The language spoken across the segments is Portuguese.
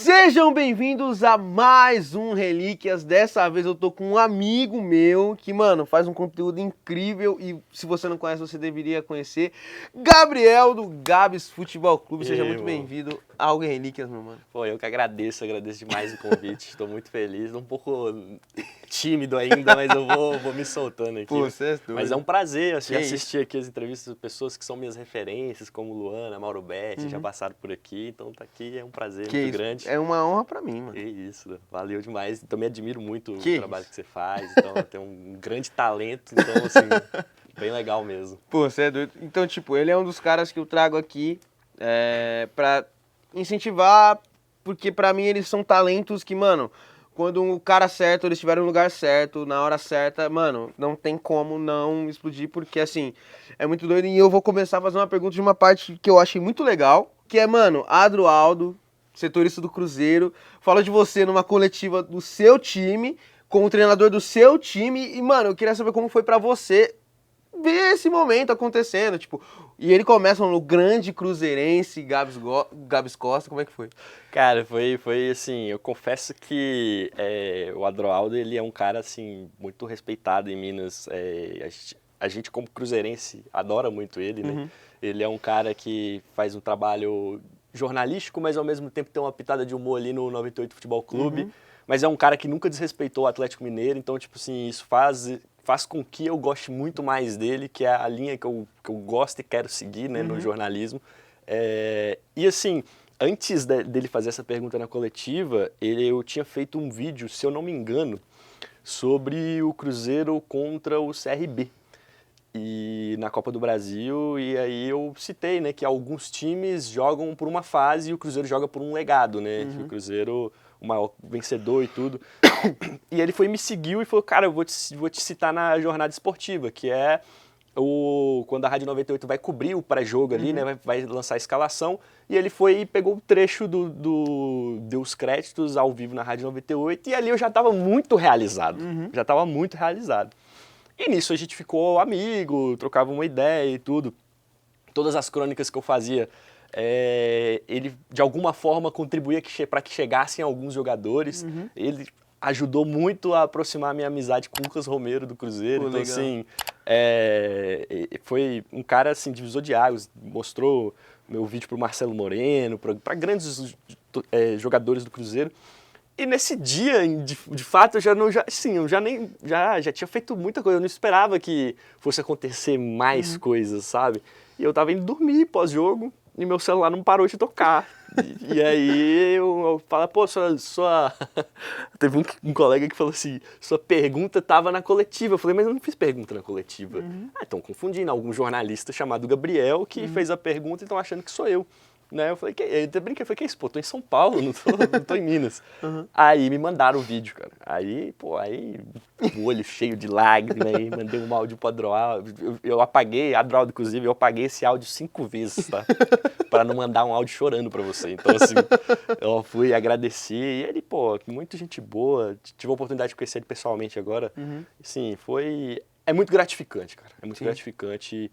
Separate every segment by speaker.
Speaker 1: Sejam bem-vindos a mais um Relíquias. Dessa vez eu tô com um amigo meu que, mano, faz um conteúdo incrível e se você não conhece, você deveria conhecer. Gabriel do Gabs Futebol Clube. Seja muito bem-vindo ao Relíquias, meu mano.
Speaker 2: Pô, eu que agradeço demais o convite. Estou muito feliz, um pouco tímido ainda, mas eu vou me soltando aqui.
Speaker 1: Pô, você é doido.
Speaker 2: Mas é um prazer assistir aqui as entrevistas de pessoas que são minhas referências, como Luana, Mauro Betti, já passaram por aqui, então tá aqui, é um prazer muito grande.
Speaker 1: É uma honra pra mim, mano.
Speaker 2: Que isso, valeu demais. Também admiro muito o trabalho que você faz, então tem um grande talento, então assim, bem legal mesmo.
Speaker 1: Pô, você é doido. Então, tipo, ele é um dos caras que eu trago aqui pra incentivar, porque pra mim eles são talentos que, mano, quando o cara certo, eles estiverem no lugar certo, na hora certa, mano, não tem como não explodir, porque assim, é muito doido. E eu vou começar a fazer uma pergunta de uma parte que eu achei muito legal, que é, mano, Adroaldo, setorista do Cruzeiro, fala de você numa coletiva do seu time, com o treinador do seu time, e, mano, eu queria saber como foi pra você ver esse momento acontecendo, tipo, e ele começa no grande cruzeirense, Gabs Costa, como é que foi?
Speaker 2: Cara, foi assim, eu confesso que o Adroaldo, ele é um cara, assim, muito respeitado em Minas. A gente, como cruzeirense, adora muito ele, né? Ele é um cara que faz um trabalho jornalístico, mas ao mesmo tempo tem uma pitada de humor ali no 98 Futebol Clube. Mas é um cara que nunca desrespeitou o Atlético Mineiro, então, tipo assim, isso faz com que eu goste muito mais dele, que é a linha que eu gosto e quero seguir, né, no jornalismo. E assim, antes dele fazer essa pergunta na coletiva, eu tinha feito um vídeo, se eu não me engano, sobre o Cruzeiro contra o CRB e na Copa do Brasil, e aí eu citei, né, que alguns times jogam por uma fase e o Cruzeiro joga por um legado, né, que o Cruzeiro, o maior vencedor e tudo. E ele foi me seguiu e falou, cara, eu vou te citar na jornada esportiva, que é quando a Rádio 98 vai cobrir o pré-jogo ali, né, vai lançar a escalação, e ele foi e pegou o trecho deu os créditos ao vivo na Rádio 98, e ali eu já estava muito realizado, E nisso a gente ficou amigo, trocava uma ideia e tudo. Todas as crônicas que eu fazia, ele de alguma forma contribuía para que chegassem alguns jogadores. Ele ajudou muito a aproximar a minha amizade com o Lucas Romero do Cruzeiro.
Speaker 1: Pô,
Speaker 2: então,
Speaker 1: legal.
Speaker 2: assim, foi um cara assim, divisor de águas. Mostrou meu vídeo para o Marcelo Moreno, para grandes jogadores do Cruzeiro. E nesse dia, de fato, eu já tinha feito muita coisa. Eu não esperava que fosse acontecer mais coisas, sabe? E eu tava indo dormir pós-jogo e meu celular não parou de tocar. E aí eu falo, pô, Teve um colega que falou assim, sua pergunta tava na coletiva. Eu falei, mas eu não fiz pergunta na coletiva. Estão confundindo. Algum jornalista chamado Gabriel que fez a pergunta e estão achando que sou eu. Né? Eu falei, eu até brinquei, falei, que isso, pô, tô em São Paulo, não tô em Minas. Aí me mandaram o vídeo, cara. Aí, o olho cheio de lágrimas, aí mandei um áudio pro Adroaldo. Eu apaguei, Adroaldo, inclusive, eu apaguei esse áudio 5 vezes, tá? Pra não mandar um áudio chorando pra você. Então, assim, eu fui agradecer. E ele, pô, muita gente boa. Tive a oportunidade de conhecer ele pessoalmente agora. Assim, é muito gratificante, cara. É muito gratificante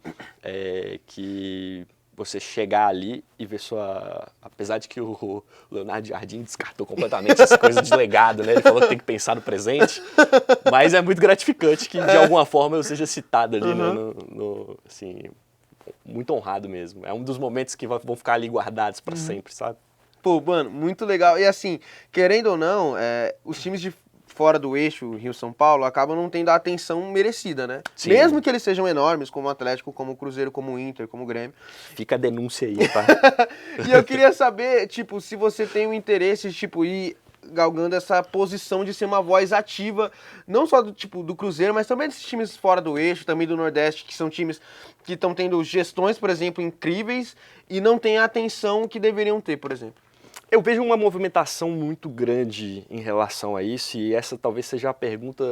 Speaker 2: que você chegar ali e ver apesar de que o Leonardo Jardim descartou completamente essa coisa de legado, né? Ele falou que tem que pensar no presente, mas é muito gratificante que de alguma forma eu seja citado ali, assim, muito honrado mesmo. É um dos momentos que vão ficar ali guardados para sempre, sabe?
Speaker 1: Pô, mano, muito legal. E assim, querendo ou não, os times de fora do eixo Rio-São Paulo acabam não tendo a atenção merecida, né?
Speaker 2: Sim.
Speaker 1: Mesmo que eles sejam enormes, como o Atlético, como o Cruzeiro, como o Inter, como o Grêmio.
Speaker 2: Fica a denúncia aí, tá?
Speaker 1: E eu queria saber, tipo, se você tem o interesse, tipo, ir galgando essa posição de ser uma voz ativa, não só do Cruzeiro, mas também desses times fora do eixo, também do Nordeste, que são times que estão tendo gestões, por exemplo, incríveis e não têm a atenção que deveriam ter, por exemplo.
Speaker 2: Eu vejo uma movimentação muito grande em relação a isso, e essa talvez seja a pergunta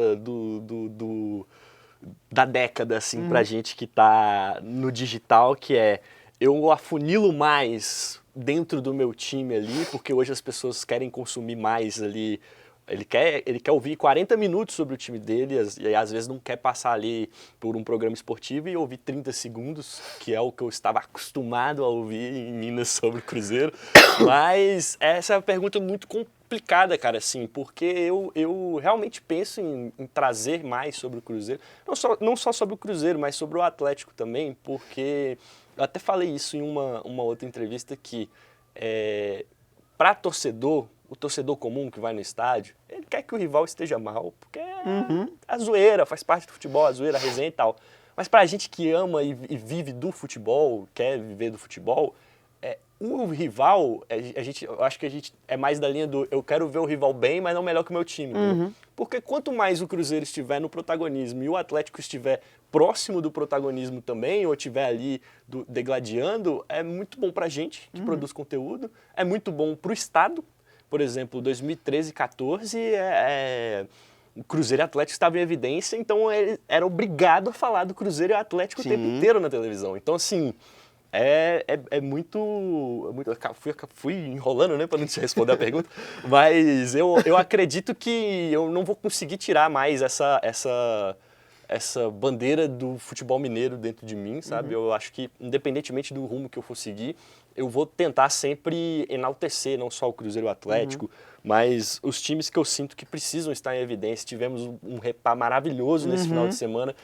Speaker 2: da década, assim, pra gente que tá no digital, que é, eu afunilo mais dentro do meu time ali, porque hoje as pessoas querem consumir mais ali Ele quer ouvir 40 minutos sobre o time dele e às vezes não quer passar ali por um programa esportivo e ouvir 30 segundos, que é o que eu estava acostumado a ouvir em Minas sobre o Cruzeiro. Mas essa é uma pergunta muito complicada, cara, assim, porque eu realmente penso em trazer mais sobre o Cruzeiro. Não só sobre o Cruzeiro, mas sobre o Atlético também, porque eu até falei isso em uma outra entrevista que para torcedor, o torcedor comum que vai no estádio, ele quer que o rival esteja mal, porque é a zoeira, faz parte do futebol, a zoeira, a resenha e tal. Mas pra gente que ama e vive do futebol, quer viver do futebol, o rival, eu acho que a gente é mais da linha do eu quero ver o rival bem, mas não melhor que o meu time. Entendeu? Porque quanto mais o Cruzeiro estiver no protagonismo e o Atlético estiver próximo do protagonismo também, ou estiver ali degladiando, é muito bom pra gente que produz conteúdo, é muito bom pro Estado. Por exemplo, 2013 e 2014, o Cruzeiro e o Atlético estavam em evidência, então ele era obrigado a falar do Cruzeiro e o Atlético o tempo inteiro na televisão. Então, assim, é muito... Fui enrolando, né, para não te responder a pergunta, mas eu acredito que eu não vou conseguir tirar mais essa bandeira do futebol mineiro dentro de mim, sabe? Eu acho que, independentemente do rumo que eu for seguir, eu vou tentar sempre enaltecer não só o Cruzeiro e o Atlético, mas os times que eu sinto que precisam estar em evidência. Tivemos um repá maravilhoso nesse final de semana,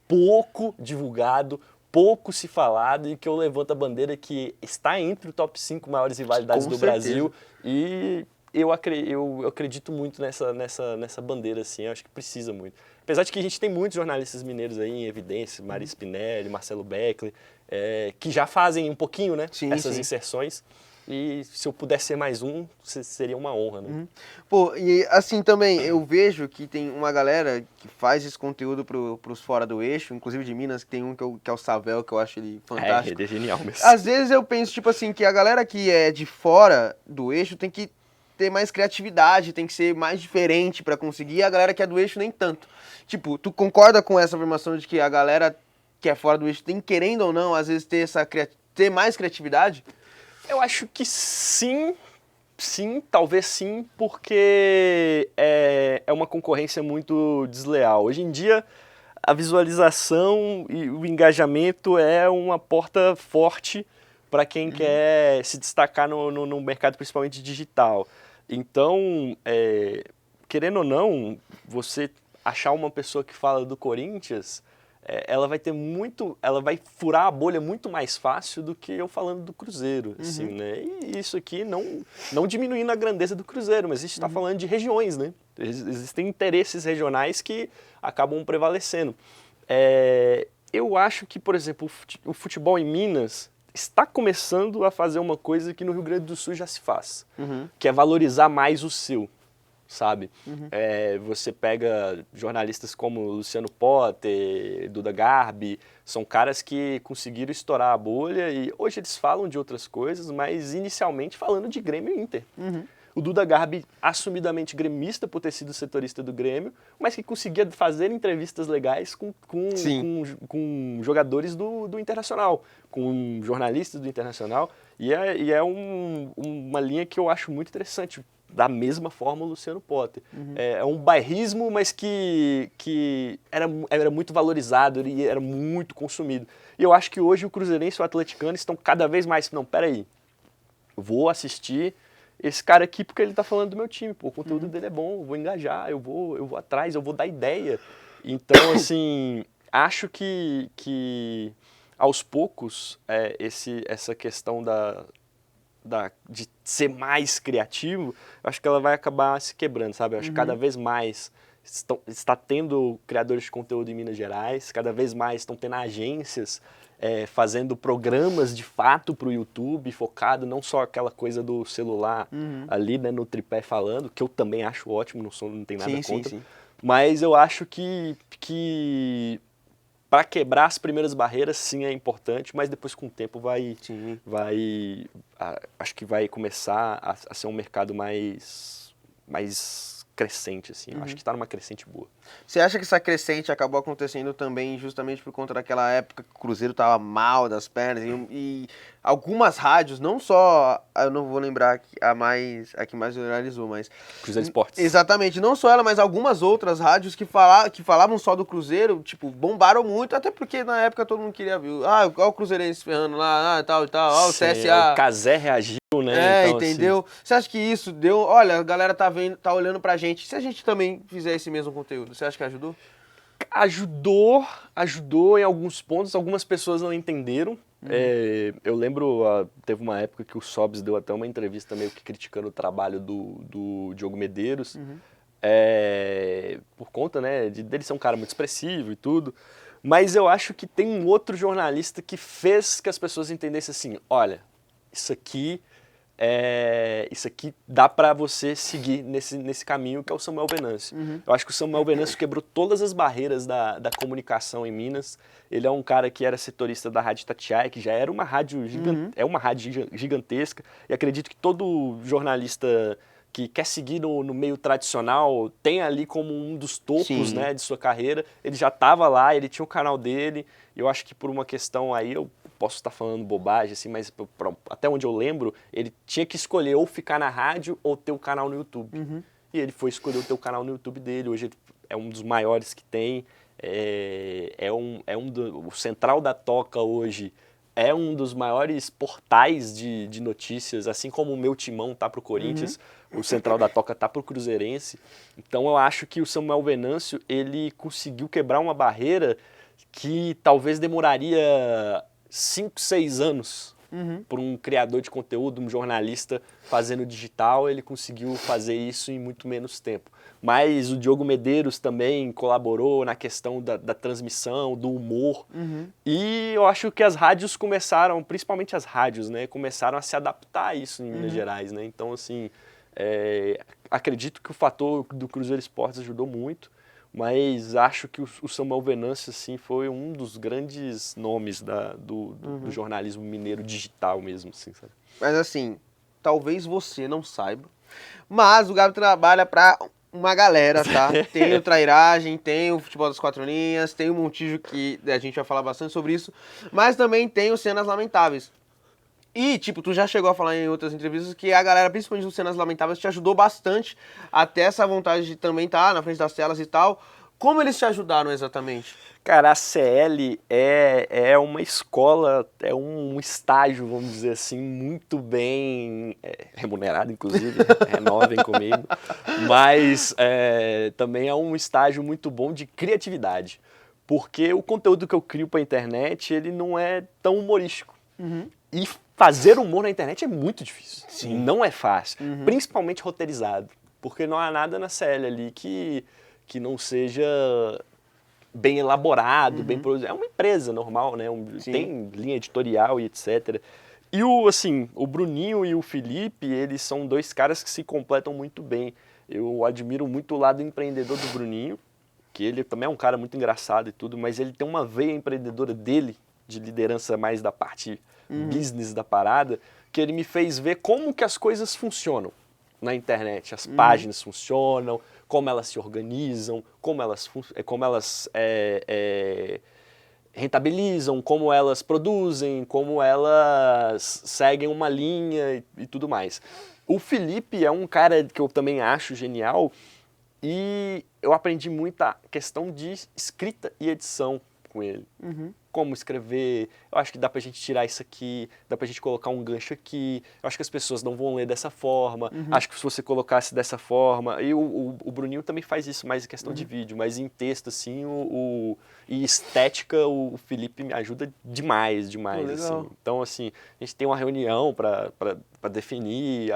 Speaker 2: pouco divulgado, pouco se falado, e que eu levanto a bandeira que está entre o top 5 maiores rivalidades do Brasil, e eu acredito muito nessa bandeira, assim, eu acho que precisa muito. Apesar de que a gente tem muitos jornalistas mineiros aí em evidência, Mari Spinelli, Marcelo Beckler, que já fazem um pouquinho, né, essas inserções. E se eu pudesse ser mais um, seria uma honra, né?
Speaker 1: Pô, e assim também, eu vejo que tem uma galera que faz esse conteúdo pros fora do eixo, inclusive de Minas, que tem um que é o Savel, que eu acho ele fantástico.
Speaker 2: Ele é genial mesmo.
Speaker 1: Às vezes eu penso, tipo assim, que a galera que é de fora do eixo tem que ter mais criatividade, tem que ser mais diferente pra conseguir, e a galera que é do eixo nem tanto. Tipo, tu concorda com essa afirmação de que a galera que é fora do eixo tem, querendo ou não, às vezes ter mais criatividade?
Speaker 2: Eu acho que sim, talvez sim, porque é uma concorrência muito desleal. Hoje em dia, a visualização e o engajamento é uma porta forte para quem quer se destacar no mercado, principalmente digital. Então, querendo ou não, você achar uma pessoa que fala do Corinthians, ela vai furar a bolha muito mais fácil do que eu falando do Cruzeiro, assim, né? E isso aqui não diminuindo a grandeza do Cruzeiro, mas a gente está falando de regiões, né? Existem interesses regionais que acabam prevalecendo. Eu acho que, por exemplo, o futebol em Minas está começando a fazer uma coisa que no Rio Grande do Sul já se faz, que é valorizar mais o seu. Sabe? Você pega jornalistas como Luciano Potter, Duda Garbi, são caras que conseguiram estourar a bolha e hoje eles falam de outras coisas, mas inicialmente falando de Grêmio e Inter. O Duda Garbi, assumidamente gremista por ter sido setorista do Grêmio, mas que conseguia fazer entrevistas legais com jogadores do Internacional, com jornalistas do Internacional, e é uma linha que eu acho muito interessante. Da mesma forma o Luciano Potter. É um bairrismo, mas que era muito valorizado e era muito consumido. E eu acho que hoje o cruzeirense e o atleticano estão cada vez mais... Não, peraí, vou assistir esse cara aqui porque ele está falando do meu time. Pô, o conteúdo dele é bom, eu vou engajar, eu vou atrás, eu vou dar ideia. Então, assim, acho que aos poucos essa questão de ser mais criativo, eu acho que ela vai acabar se quebrando, sabe? Eu acho que cada vez mais está tendo criadores de conteúdo em Minas Gerais, cada vez mais estão tendo agências fazendo programas de fato para o YouTube, focado não só aquela coisa do celular ali, né, no tripé falando, que eu também acho ótimo, não tem nada contra. Sim. Mas eu acho que para quebrar as primeiras barreiras, sim, é importante, mas depois com o tempo acho que vai começar a ser um mercado mais crescente, assim. Eu acho que tá numa crescente boa.
Speaker 1: Você acha que essa crescente acabou acontecendo também justamente por conta daquela época que o Cruzeiro tava mal das pernas e algumas rádios, não só, eu não vou lembrar a que mais viralizou, mas...
Speaker 2: Cruzeiro Esportes.
Speaker 1: Exatamente, não só ela, mas algumas outras rádios que falavam só do Cruzeiro, tipo, bombaram muito, até porque na época todo mundo queria ver, olha o Cruzeirense ferrando lá, tal e tal, ó o CSA...
Speaker 2: O Cazé reagiu, né?
Speaker 1: É,
Speaker 2: então,
Speaker 1: entendeu?
Speaker 2: Assim...
Speaker 1: Você acha que isso deu... Olha, a galera tá vendo, tá olhando pra gente. Se a gente também fizer esse mesmo conteúdo, você acha que ajudou?
Speaker 2: Ajudou em alguns pontos. Algumas pessoas não entenderam. Eu lembro, teve uma época que o Sobs deu até uma entrevista meio que criticando o trabalho do Diogo Medeiros. Por conta, né, dele ser um cara muito expressivo e tudo. Mas eu acho que tem um outro jornalista que fez que as pessoas entendessem assim, olha, isso aqui dá pra você seguir nesse caminho, que é o Samuel Venâncio. Eu acho que o Samuel Venâncio quebrou todas as barreiras da comunicação em Minas. Ele é um cara que era setorista da Rádio Itatiaia, que já era uma rádio é uma rádio gigantesca, e acredito que todo jornalista que quer seguir no meio tradicional tem ali como um dos topos, né, de sua carreira. Ele já estava lá, ele tinha o canal dele, e eu acho que por uma questão aí, eu posso estar falando bobagem, assim, mas até onde eu lembro, ele tinha que escolher ou ficar na rádio ou ter o canal no YouTube. E ele foi escolher ter o canal no YouTube dele. Hoje ele é um dos maiores que tem. O Central da Toca hoje é um dos maiores portais de notícias, assim como o Meu Timão tá pro Corinthians, o Central da Toca tá pro Cruzeirense. Então eu acho que o Samuel Venâncio, ele conseguiu quebrar uma barreira que talvez demoraria 5, 6 anos por um criador de conteúdo, um jornalista fazendo digital. Ele conseguiu fazer isso em muito menos tempo. Mas o Diogo Medeiros também colaborou na questão da transmissão, do humor. E eu acho que as rádios começaram, principalmente as rádios, né, começaram a se adaptar a isso em Minas Gerais, né? Então, assim, acredito que o fator do Cruzeiro Esportes ajudou muito. Mas acho que o Samuel Venâncio, assim, foi um dos grandes nomes do jornalismo mineiro digital mesmo, assim, sabe?
Speaker 1: Mas assim, talvez você não saiba, mas o Gabi trabalha pra uma galera, tá? Tem o Trairagem, tem o Futebol das Quatro Linhas, tem o Montijo, que a gente vai falar bastante sobre isso, mas também tem o Cenas Lamentáveis. E, tipo, tu já chegou a falar em outras entrevistas que a galera, principalmente do Cenas Lamentáveis, te ajudou bastante a ter essa vontade de também estar na frente das telas e tal. Como eles te ajudaram exatamente?
Speaker 2: Cara, a CL é uma escola, é um estágio, vamos dizer assim, muito bem remunerado, inclusive, renovem comigo, mas também é um estágio muito bom de criatividade, porque o conteúdo que eu crio para a internet, ele não é tão humorístico. E fazer humor na internet é muito difícil. Sim. Não é fácil. Principalmente roteirizado. Porque não há nada na CL ali que não seja bem elaborado, bem produzido. É uma empresa normal, né? Tem linha editorial e etc. E o Bruninho e o Felipe, eles são dois caras que se completam muito bem. Eu admiro muito o lado empreendedor do Bruninho, que ele também é um cara muito engraçado e tudo, mas ele tem uma veia empreendedora dele, de liderança mais da parte business da parada, que ele me fez ver como que as coisas funcionam na internet. As páginas funcionam, como elas se organizam, como elas rentabilizam, como elas produzem, como elas seguem uma linha e tudo mais. O Felipe é um cara que eu também acho genial e eu aprendi muito a questão de escrita e edição com ele. Como escrever, eu acho que dá pra gente tirar isso aqui, dá pra gente colocar um gancho aqui, eu acho que as pessoas não vão ler dessa forma, acho que se você colocasse dessa forma, e o Bruninho também faz isso mais em questão de vídeo, mas em texto, assim, e estética, o Felipe me ajuda demais, assim. Então, assim, a gente tem uma reunião pra definir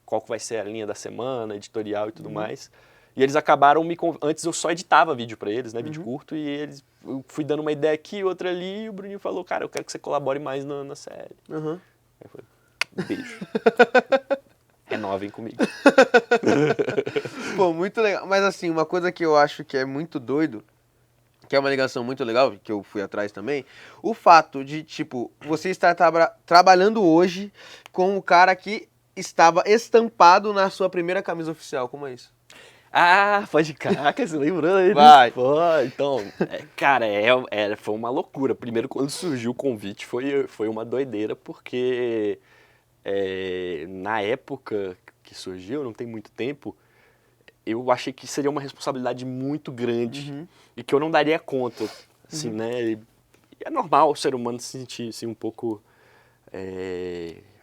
Speaker 2: qual que vai ser a linha da semana, editorial e tudo mais. E eles acabaram Antes eu só editava vídeo pra eles, né? Vídeo curto, e eu fui dando uma ideia aqui, outra ali, e o Bruninho falou, cara, eu quero que você colabore mais na série. Aí eu falei, beijo. Renovem comigo.
Speaker 1: Pô, muito legal. Mas assim, uma coisa que eu acho que é muito doido, que é uma ligação muito legal, que eu fui atrás também, o fato de, tipo, você estar trabalhando hoje com o cara que estava estampado na sua primeira camisa oficial, como é isso?
Speaker 2: Ah, pode caraca, você lembrou aí?
Speaker 1: Vai.
Speaker 2: Pô, então, cara, foi uma loucura. Primeiro, quando surgiu o convite, foi uma doideira, porque na época que surgiu, não tem muito tempo, eu achei que seria uma responsabilidade muito grande e que eu não daria conta, assim, né? E é normal o ser humano se sentir assim, um pouco.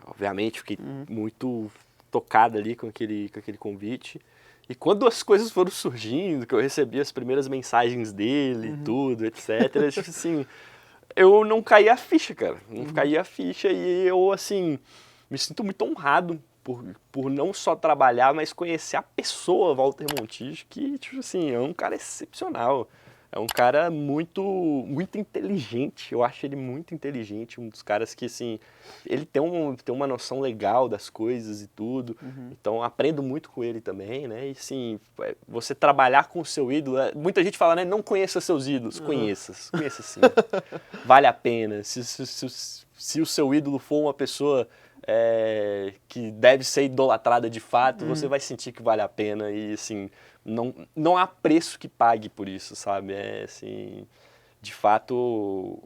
Speaker 2: Obviamente, fiquei muito tocado ali com aquele convite. E quando as coisas foram surgindo, que eu recebi as primeiras mensagens dele e tudo, etc., tipo assim, eu não caí a ficha, cara. Não caí a ficha e eu, assim, me sinto muito honrado por não só trabalhar, mas conhecer a pessoa Walter Montijo, que, tipo assim, é um cara excepcional. É um cara muito, muito inteligente. Eu acho ele muito inteligente, um dos caras que, assim, ele tem uma noção legal das coisas e tudo. Então, aprendo muito com ele também, né? E, assim, você trabalhar com o seu ídolo... Muita gente fala, né? Não conheça seus ídolos. Conheça sim. Vale a pena. Se o seu ídolo for uma pessoa que deve ser idolatrada de fato, você vai sentir que vale a pena e, assim, não há preço que pague por isso, sabe? Assim, de fato,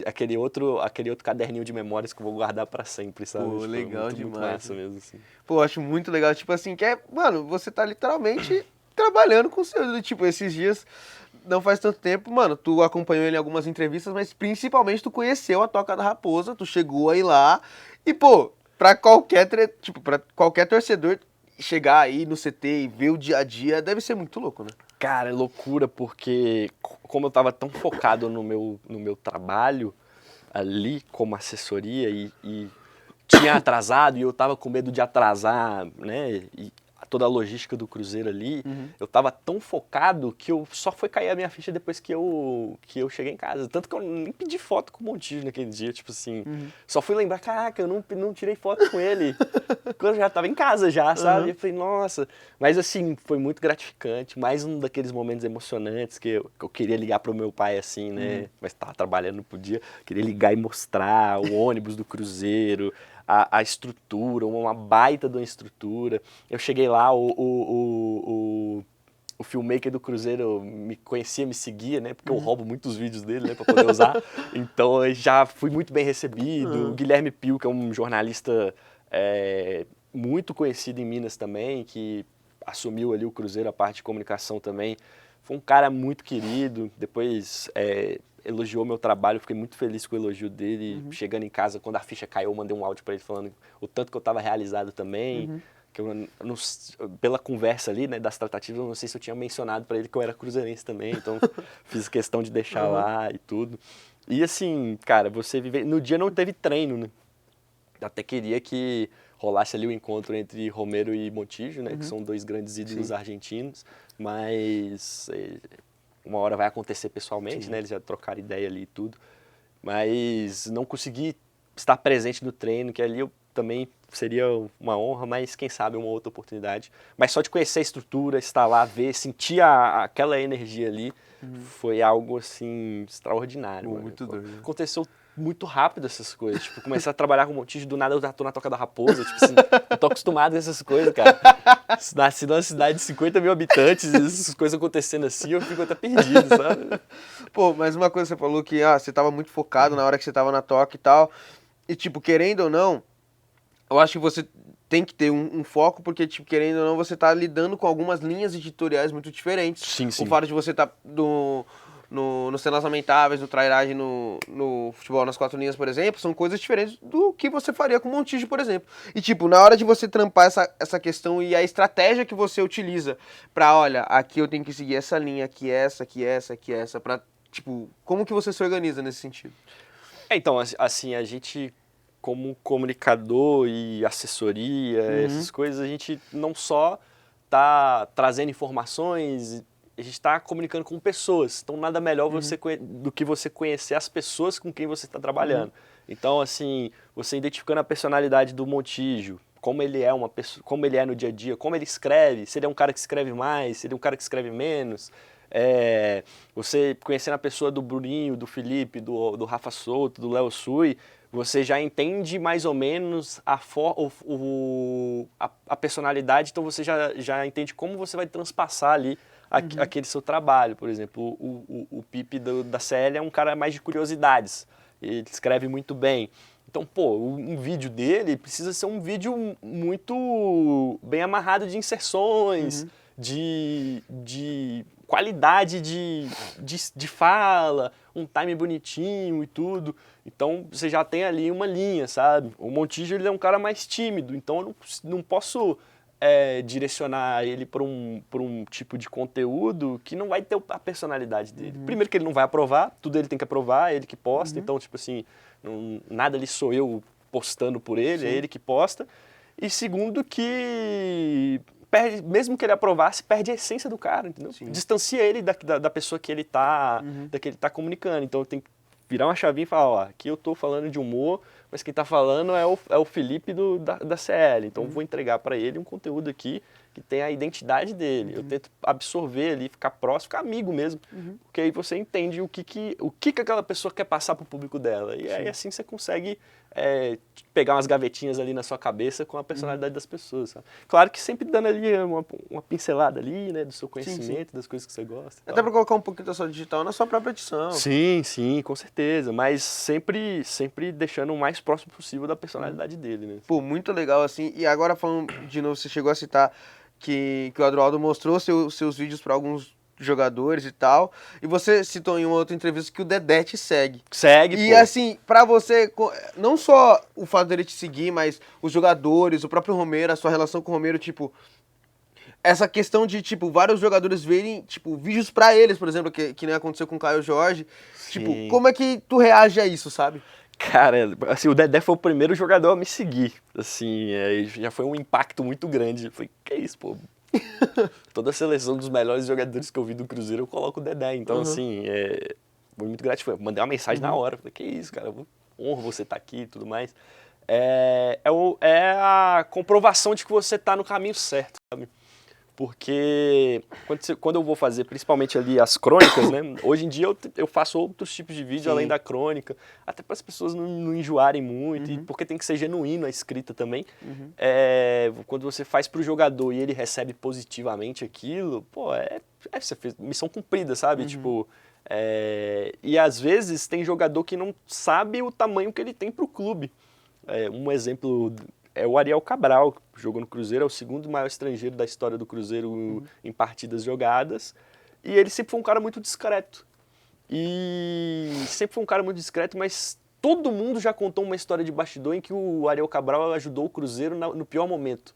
Speaker 2: aquele outro caderninho de memórias que eu vou guardar pra sempre, sabe?
Speaker 1: Pô,
Speaker 2: Tipo,
Speaker 1: legal
Speaker 2: muito, muito
Speaker 1: demais,
Speaker 2: massa
Speaker 1: né?
Speaker 2: mesmo, assim.
Speaker 1: Pô, acho muito legal, tipo assim, mano, você tá literalmente trabalhando com o seu, tipo, esses dias, não faz tanto tempo, mano, tu acompanhou ele em algumas entrevistas, mas principalmente tu conheceu a Toca da Raposa, tu chegou aí lá, e pô, pra qualquer torcedor chegar aí no CT e ver o dia a dia, deve ser muito louco, né?
Speaker 2: Cara, é loucura, porque como eu tava tão focado no meu trabalho ali como assessoria e tinha atrasado e eu tava com medo de atrasar, né? E toda a logística do Cruzeiro ali, eu tava tão focado que eu só foi cair a minha ficha depois que eu cheguei em casa. Tanto que eu nem pedi foto com o Montijo naquele dia, tipo assim. Só fui lembrar, caraca, eu não tirei foto com ele. Quando eu já tava em casa já, sabe? Eu falei, nossa. Mas assim, foi muito gratificante. Mais um daqueles momentos emocionantes que eu queria ligar pro meu pai assim, né? Mas tava trabalhando, não podia. Queria ligar e mostrar o ônibus do Cruzeiro, a estrutura, uma baita de uma estrutura. Eu cheguei lá, o filmmaker do Cruzeiro me conhecia, me seguia, né? Porque eu roubo muitos vídeos dele, né? Pra poder usar. Então eu já fui muito bem recebido. O Guilherme Pio, que é um jornalista muito conhecido em Minas também, que assumiu ali o Cruzeiro, a parte de comunicação também. Foi um cara muito querido. Depois elogiou meu trabalho, fiquei muito feliz com o elogio dele. Chegando em casa, quando a ficha caiu, eu mandei um áudio para ele falando o tanto que eu estava realizado também. Que pela conversa ali, né, das tratativas, eu não sei se eu tinha mencionado para ele que eu era cruzeirense também, então fiz questão de deixar lá e tudo. E assim, cara, você viver... No dia não teve treino, né? Até queria que rolasse ali o encontro entre Romero e Montijo, né, que são dois grandes ídolos argentinos, mas uma hora vai acontecer pessoalmente, né, eles já trocaram ideia ali e tudo, mas não consegui estar presente no treino, que ali eu também seria uma honra, mas quem sabe uma outra oportunidade. Mas só de conhecer a estrutura, estar lá, ver, sentir aquela energia ali, foi algo assim extraordinário. Mano.
Speaker 1: Muito doido.
Speaker 2: Aconteceu muito rápido essas coisas. Tipo, começar a trabalhar com Montijo, do nada eu já tô na Toca da Raposa. Tipo assim, eu tô acostumado com essas coisas, cara. Nasci numa cidade de 50 mil habitantes, e essas coisas acontecendo assim, eu fico até perdido, sabe?
Speaker 1: Pô, mas uma coisa você falou que você tava muito focado na hora que você tava na Toca e tal, e tipo, querendo ou não, eu acho que você tem que ter um foco, porque, tipo, querendo ou não, você tá lidando com algumas linhas editoriais muito diferentes.
Speaker 2: Sim, sim.
Speaker 1: O fato de você estar no Cenas Lamentáveis, no Trairagem, no Futebol nas Quatro Linhas, por exemplo, são coisas diferentes do que você faria com o Montijo, por exemplo. E, tipo, na hora de você trampar essa questão e a estratégia que você utiliza pra, olha, aqui eu tenho que seguir essa linha, aqui essa, aqui essa, aqui essa, pra, tipo, como que você se organiza nesse sentido?
Speaker 2: Então, assim, a gente, como comunicador e assessoria, essas coisas, a gente não só tá trazendo informações, a gente está comunicando com pessoas. Então, nada melhor do que você conhecer as pessoas com quem você está trabalhando. Então, assim, você identificando a personalidade do Montijo, como ele é uma pessoa, como ele é no dia a dia, como ele escreve, se ele é um cara que escreve mais, se ele é um cara que escreve menos. Você conhecendo a pessoa do Bruninho, do Felipe, do Rafa Souto, do Léo Sui, você já entende mais ou menos a personalidade, então você já entende como você vai transpassar ali aquele seu trabalho. Por exemplo, o Pipe da CL é um cara mais de curiosidades, ele escreve muito bem. Então, pô, um vídeo dele precisa ser um vídeo muito bem amarrado de inserções, de qualidade de fala, um time bonitinho e tudo. Então, você já tem ali uma linha, sabe? O Montijo, ele é um cara mais tímido, então eu não posso direcionar ele para um tipo de conteúdo que não vai ter a personalidade dele. Primeiro que ele não vai aprovar, tudo ele tem que aprovar, é ele que posta, então, tipo assim, nada ali sou eu postando por ele, é ele que posta. E segundo que mesmo que ele aprovasse, perde a essência do cara, entendeu? Sim. Distancia ele da pessoa que ele tá, da que ele tá comunicando. Então tem que virar uma chavinha e falar, ó, aqui eu tô falando de humor, mas quem tá falando é o Felipe da CL. Então eu vou entregar para ele um conteúdo aqui que tem a identidade dele. Eu tento absorver ali, ficar próximo, ficar amigo mesmo. Porque aí você entende o que aquela pessoa quer passar pro público dela. E aí assim você consegue pegar umas gavetinhas ali na sua cabeça com a personalidade das pessoas, sabe? Claro que sempre dando ali uma pincelada ali, né, do seu conhecimento, das coisas que você gosta.
Speaker 1: Até para colocar um pouquinho da sua digital na sua própria edição.
Speaker 2: Sim, com certeza, mas sempre deixando o mais próximo possível da personalidade dele, né?
Speaker 1: Pô, muito legal, assim. E agora falando de novo, você chegou a citar que o Adroaldo mostrou seus vídeos para alguns jogadores e tal, e você citou em uma outra entrevista que o Dedé te segue. E
Speaker 2: pô.
Speaker 1: assim, pra você, não só o fato dele te seguir, mas os jogadores, o próprio Romero, a sua relação com o Romero, tipo, essa questão de, tipo, vários jogadores verem, tipo, vídeos pra eles, por exemplo, que nem aconteceu com o Caio Jorge.
Speaker 2: Sim.
Speaker 1: Tipo, como é que tu reage a isso, sabe?
Speaker 2: Cara, assim, o Dedé foi o primeiro jogador a me seguir, assim, já foi um impacto muito grande. Eu falei, que isso, pô? Toda a seleção dos melhores jogadores que eu vi do Cruzeiro, eu coloco o Dedé. Então, assim, foi muito gratificante. Mandei uma mensagem na hora. Falei, que isso, cara, honro você estar aqui e tudo mais. É a comprovação de que você está no caminho certo, sabe? Porque quando eu vou fazer, principalmente ali as crônicas, né? Hoje em dia eu faço outros tipos de vídeo além da crônica, até para as pessoas não enjoarem muito, e porque tem que ser genuíno a escrita também. Quando você faz para o jogador e ele recebe positivamente aquilo, pô, você fez missão cumprida, sabe? Tipo, e às vezes tem jogador que não sabe o tamanho que ele tem para o clube. Um exemplo é o Ariel Cabral, que jogou no Cruzeiro, é o segundo maior estrangeiro da história do Cruzeiro em partidas jogadas. E ele sempre foi um cara muito discreto. Mas todo mundo já contou uma história de bastidor em que o Ariel Cabral ajudou o Cruzeiro no pior momento,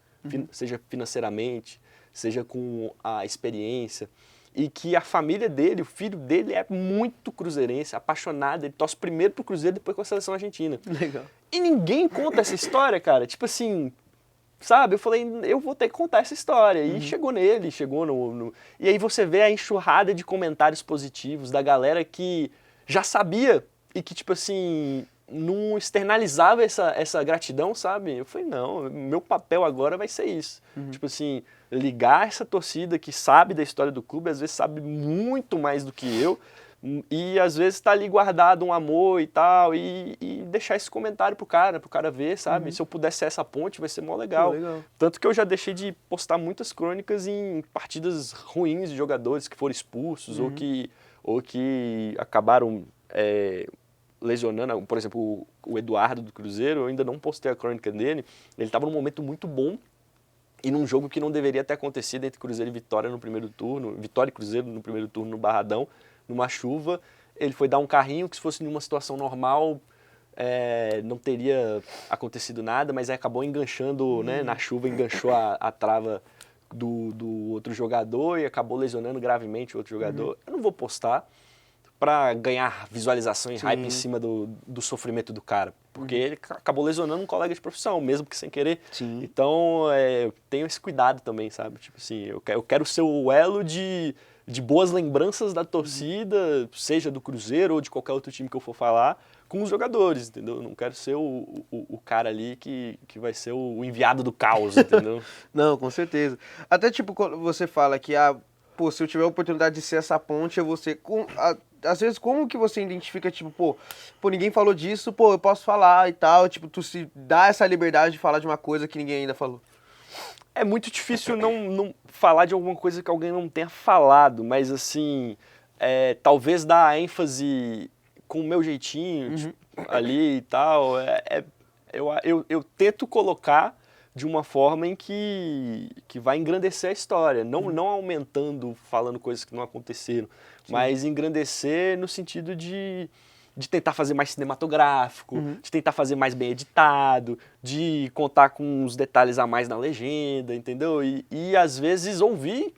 Speaker 2: seja financeiramente, seja com a experiência. E que a família dele, o filho dele é muito cruzeirense, apaixonado, ele torce primeiro pro Cruzeiro, depois com a seleção argentina.
Speaker 1: Legal.
Speaker 2: E ninguém conta essa história, cara. Tipo assim, sabe? Eu falei, eu vou ter que contar essa história. E chegou no... E aí você vê a enxurrada de comentários positivos da galera que já sabia e que, tipo assim, não externalizava essa gratidão, sabe? Eu falei, não, meu papel agora vai ser isso. Tipo assim, ligar essa torcida que sabe da história do clube, às vezes sabe muito mais do que eu, e às vezes tá ali guardado um amor e tal, e deixar esse comentário pro cara ver, sabe? Se eu puder ser essa ponte, vai ser mó legal. Tanto que eu já deixei de postar muitas crônicas em partidas ruins de jogadores que foram expulsos ou que acabaram lesionando. Por exemplo, o Eduardo do Cruzeiro, eu ainda não postei a crônica dele, ele estava num momento muito bom, e num jogo que não deveria ter acontecido entre Cruzeiro e Vitória no primeiro turno, Vitória e Cruzeiro no primeiro turno no Barradão, numa chuva, ele foi dar um carrinho que se fosse numa situação normal não teria acontecido nada, mas aí acabou enganchando, né, na chuva enganchou a trava do outro jogador e acabou lesionando gravemente o outro jogador. Eu não vou postar para ganhar visualização e hype em cima do sofrimento do cara, porque ele acabou lesionando um colega de profissão, mesmo que sem querer. Então, eu tenho esse cuidado também, sabe? Tipo assim, eu quero ser o elo de boas lembranças da torcida, seja do Cruzeiro ou de qualquer outro time que eu for falar, com os jogadores, entendeu? Eu não quero ser o cara ali que vai ser o enviado do caos, entendeu?
Speaker 1: Não, com certeza. Até tipo, quando você fala que pô, se eu tiver a oportunidade de ser essa ponte, eu vou ser... Às vezes, como que você identifica, tipo, pô, ninguém falou disso, pô, eu posso falar e tal, tipo, tu se dá essa liberdade de falar de uma coisa que ninguém ainda falou.
Speaker 2: É muito difícil não falar de alguma coisa que alguém não tenha falado, mas assim, talvez dar ênfase com o meu jeitinho tipo, ali e tal. Eu tento colocar de uma forma em que vai engrandecer a história, não aumentando, falando coisas que não aconteceram, mas engrandecer no sentido de tentar fazer mais cinematográfico, de tentar fazer mais bem editado, de contar com uns detalhes a mais na legenda, entendeu? E às vezes ouvir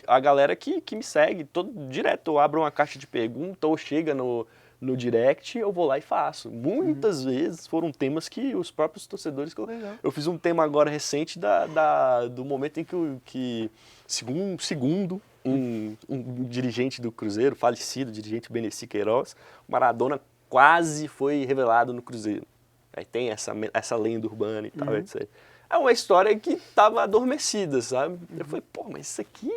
Speaker 2: a galera que me segue, todo direto, eu abro uma caixa de pergunta ou chega no direct, eu vou lá e faço. Muitas vezes foram temas que os próprios torcedores... Eu fiz um tema agora recente do momento em que segundo um dirigente do Cruzeiro, falecido dirigente Beneci Queiroz, Maradona quase foi revelado no Cruzeiro. Aí tem essa lenda urbana e tal, etc. É uma história que estava adormecida, sabe? Eu falei, pô, mas isso aqui,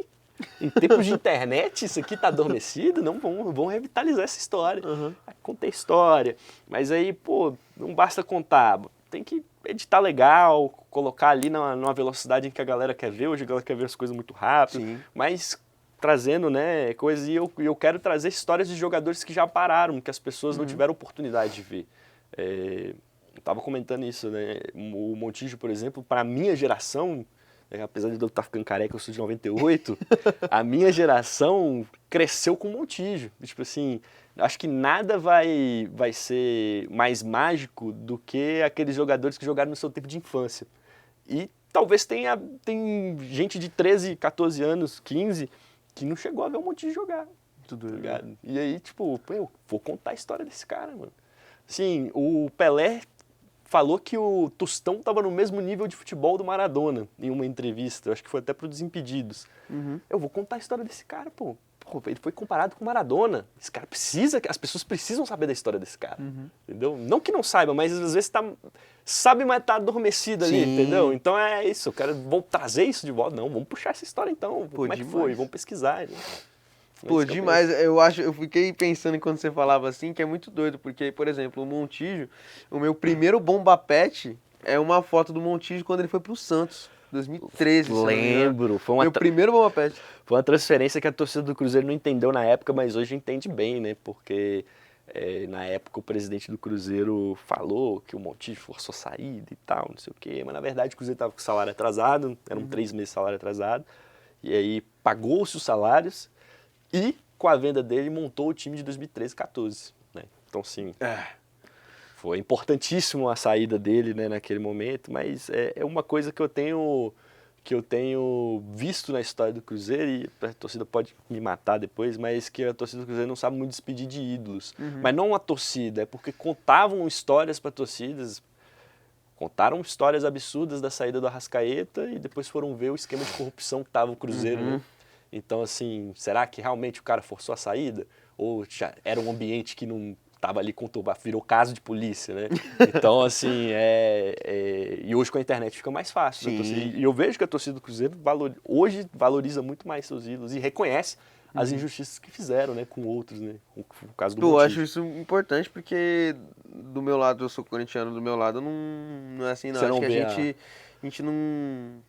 Speaker 2: em tempos de internet, isso aqui tá adormecido? Não, vamos revitalizar essa história. Aí contei a história, mas aí, pô, não basta contar, tem que editar legal, colocar ali numa velocidade em que a galera quer ver. Hoje a galera quer ver as coisas muito rápido, mas trazendo, né, coisas, e eu quero trazer histórias de jogadores que já pararam, que as pessoas não tiveram oportunidade de ver. Eu tava comentando isso, né, o Montijo, por exemplo, para a minha geração, apesar de eu estar ficando careca, eu sou de 98, a minha geração cresceu com o Montijo. Tipo assim, acho que nada vai ser mais mágico do que aqueles jogadores que jogaram no seu tempo de infância. E talvez tem gente de 13, 14 anos, 15, que não chegou a ver o Montijo jogar. Tudo ligado? E aí, tipo, pô, eu vou contar a história desse cara, mano. Assim, o Pelé falou que o Tostão estava no mesmo nível de futebol do Maradona, em uma entrevista, eu acho que foi até pro Desimpedidos. Eu vou contar a história desse cara, pô. Ele foi comparado com o Maradona. Esse cara as pessoas precisam saber da história desse cara, entendeu? Não que não saiba, mas às vezes sabe, mas tá adormecido ali, entendeu? Então é isso, vou trazer isso de volta. Não, vamos puxar essa história então,
Speaker 1: Pô,
Speaker 2: como é que foi? Vamos pesquisar. Né?
Speaker 1: Pô, demais. Eu fiquei pensando enquanto você falava assim, que é muito doido, porque, por exemplo, o Montijo, o meu primeiro Bomba Pet é uma foto do Montijo quando ele foi pro Santos, 2013.
Speaker 2: Lembro,
Speaker 1: meu primeiro Bomba Pet.
Speaker 2: Foi uma transferência que a torcida do Cruzeiro não entendeu na época, mas hoje entende bem, né? Porque na época o presidente do Cruzeiro falou que o Montijo forçou saída e tal, não sei o quê, mas na verdade o Cruzeiro estava com o salário atrasado, eram 3 meses de salário atrasado, e aí pagou-se os salários e com a venda dele montou o time de 2013 e 14, né? Então, sim, foi importantíssimo a saída dele, né, naquele momento, mas é uma coisa que eu tenho visto na história do Cruzeiro, e a torcida pode me matar depois, mas que a torcida do Cruzeiro não sabe muito despedir de ídolos. Mas não a torcida, é porque contavam histórias para torcidas, contaram histórias absurdas da saída do Arrascaeta e depois foram ver o esquema de corrupção que estava o Cruzeiro, né? Então, assim, será que realmente o cara forçou a saída? Ou já era um ambiente que não estava ali conturbado, virou caso de polícia, né? Então, assim, e hoje com a internet fica mais fácil. Né? E eu vejo que a torcida do Cruzeiro hoje valoriza muito mais seus ídolos e reconhece as injustiças que fizeram, né, com outros, né? O caso do Montijo.
Speaker 1: Eu acho isso importante porque do meu lado, eu sou corintiano, do meu lado não é assim não.
Speaker 2: Você
Speaker 1: Acho
Speaker 2: não
Speaker 1: que
Speaker 2: vê
Speaker 1: a gente não...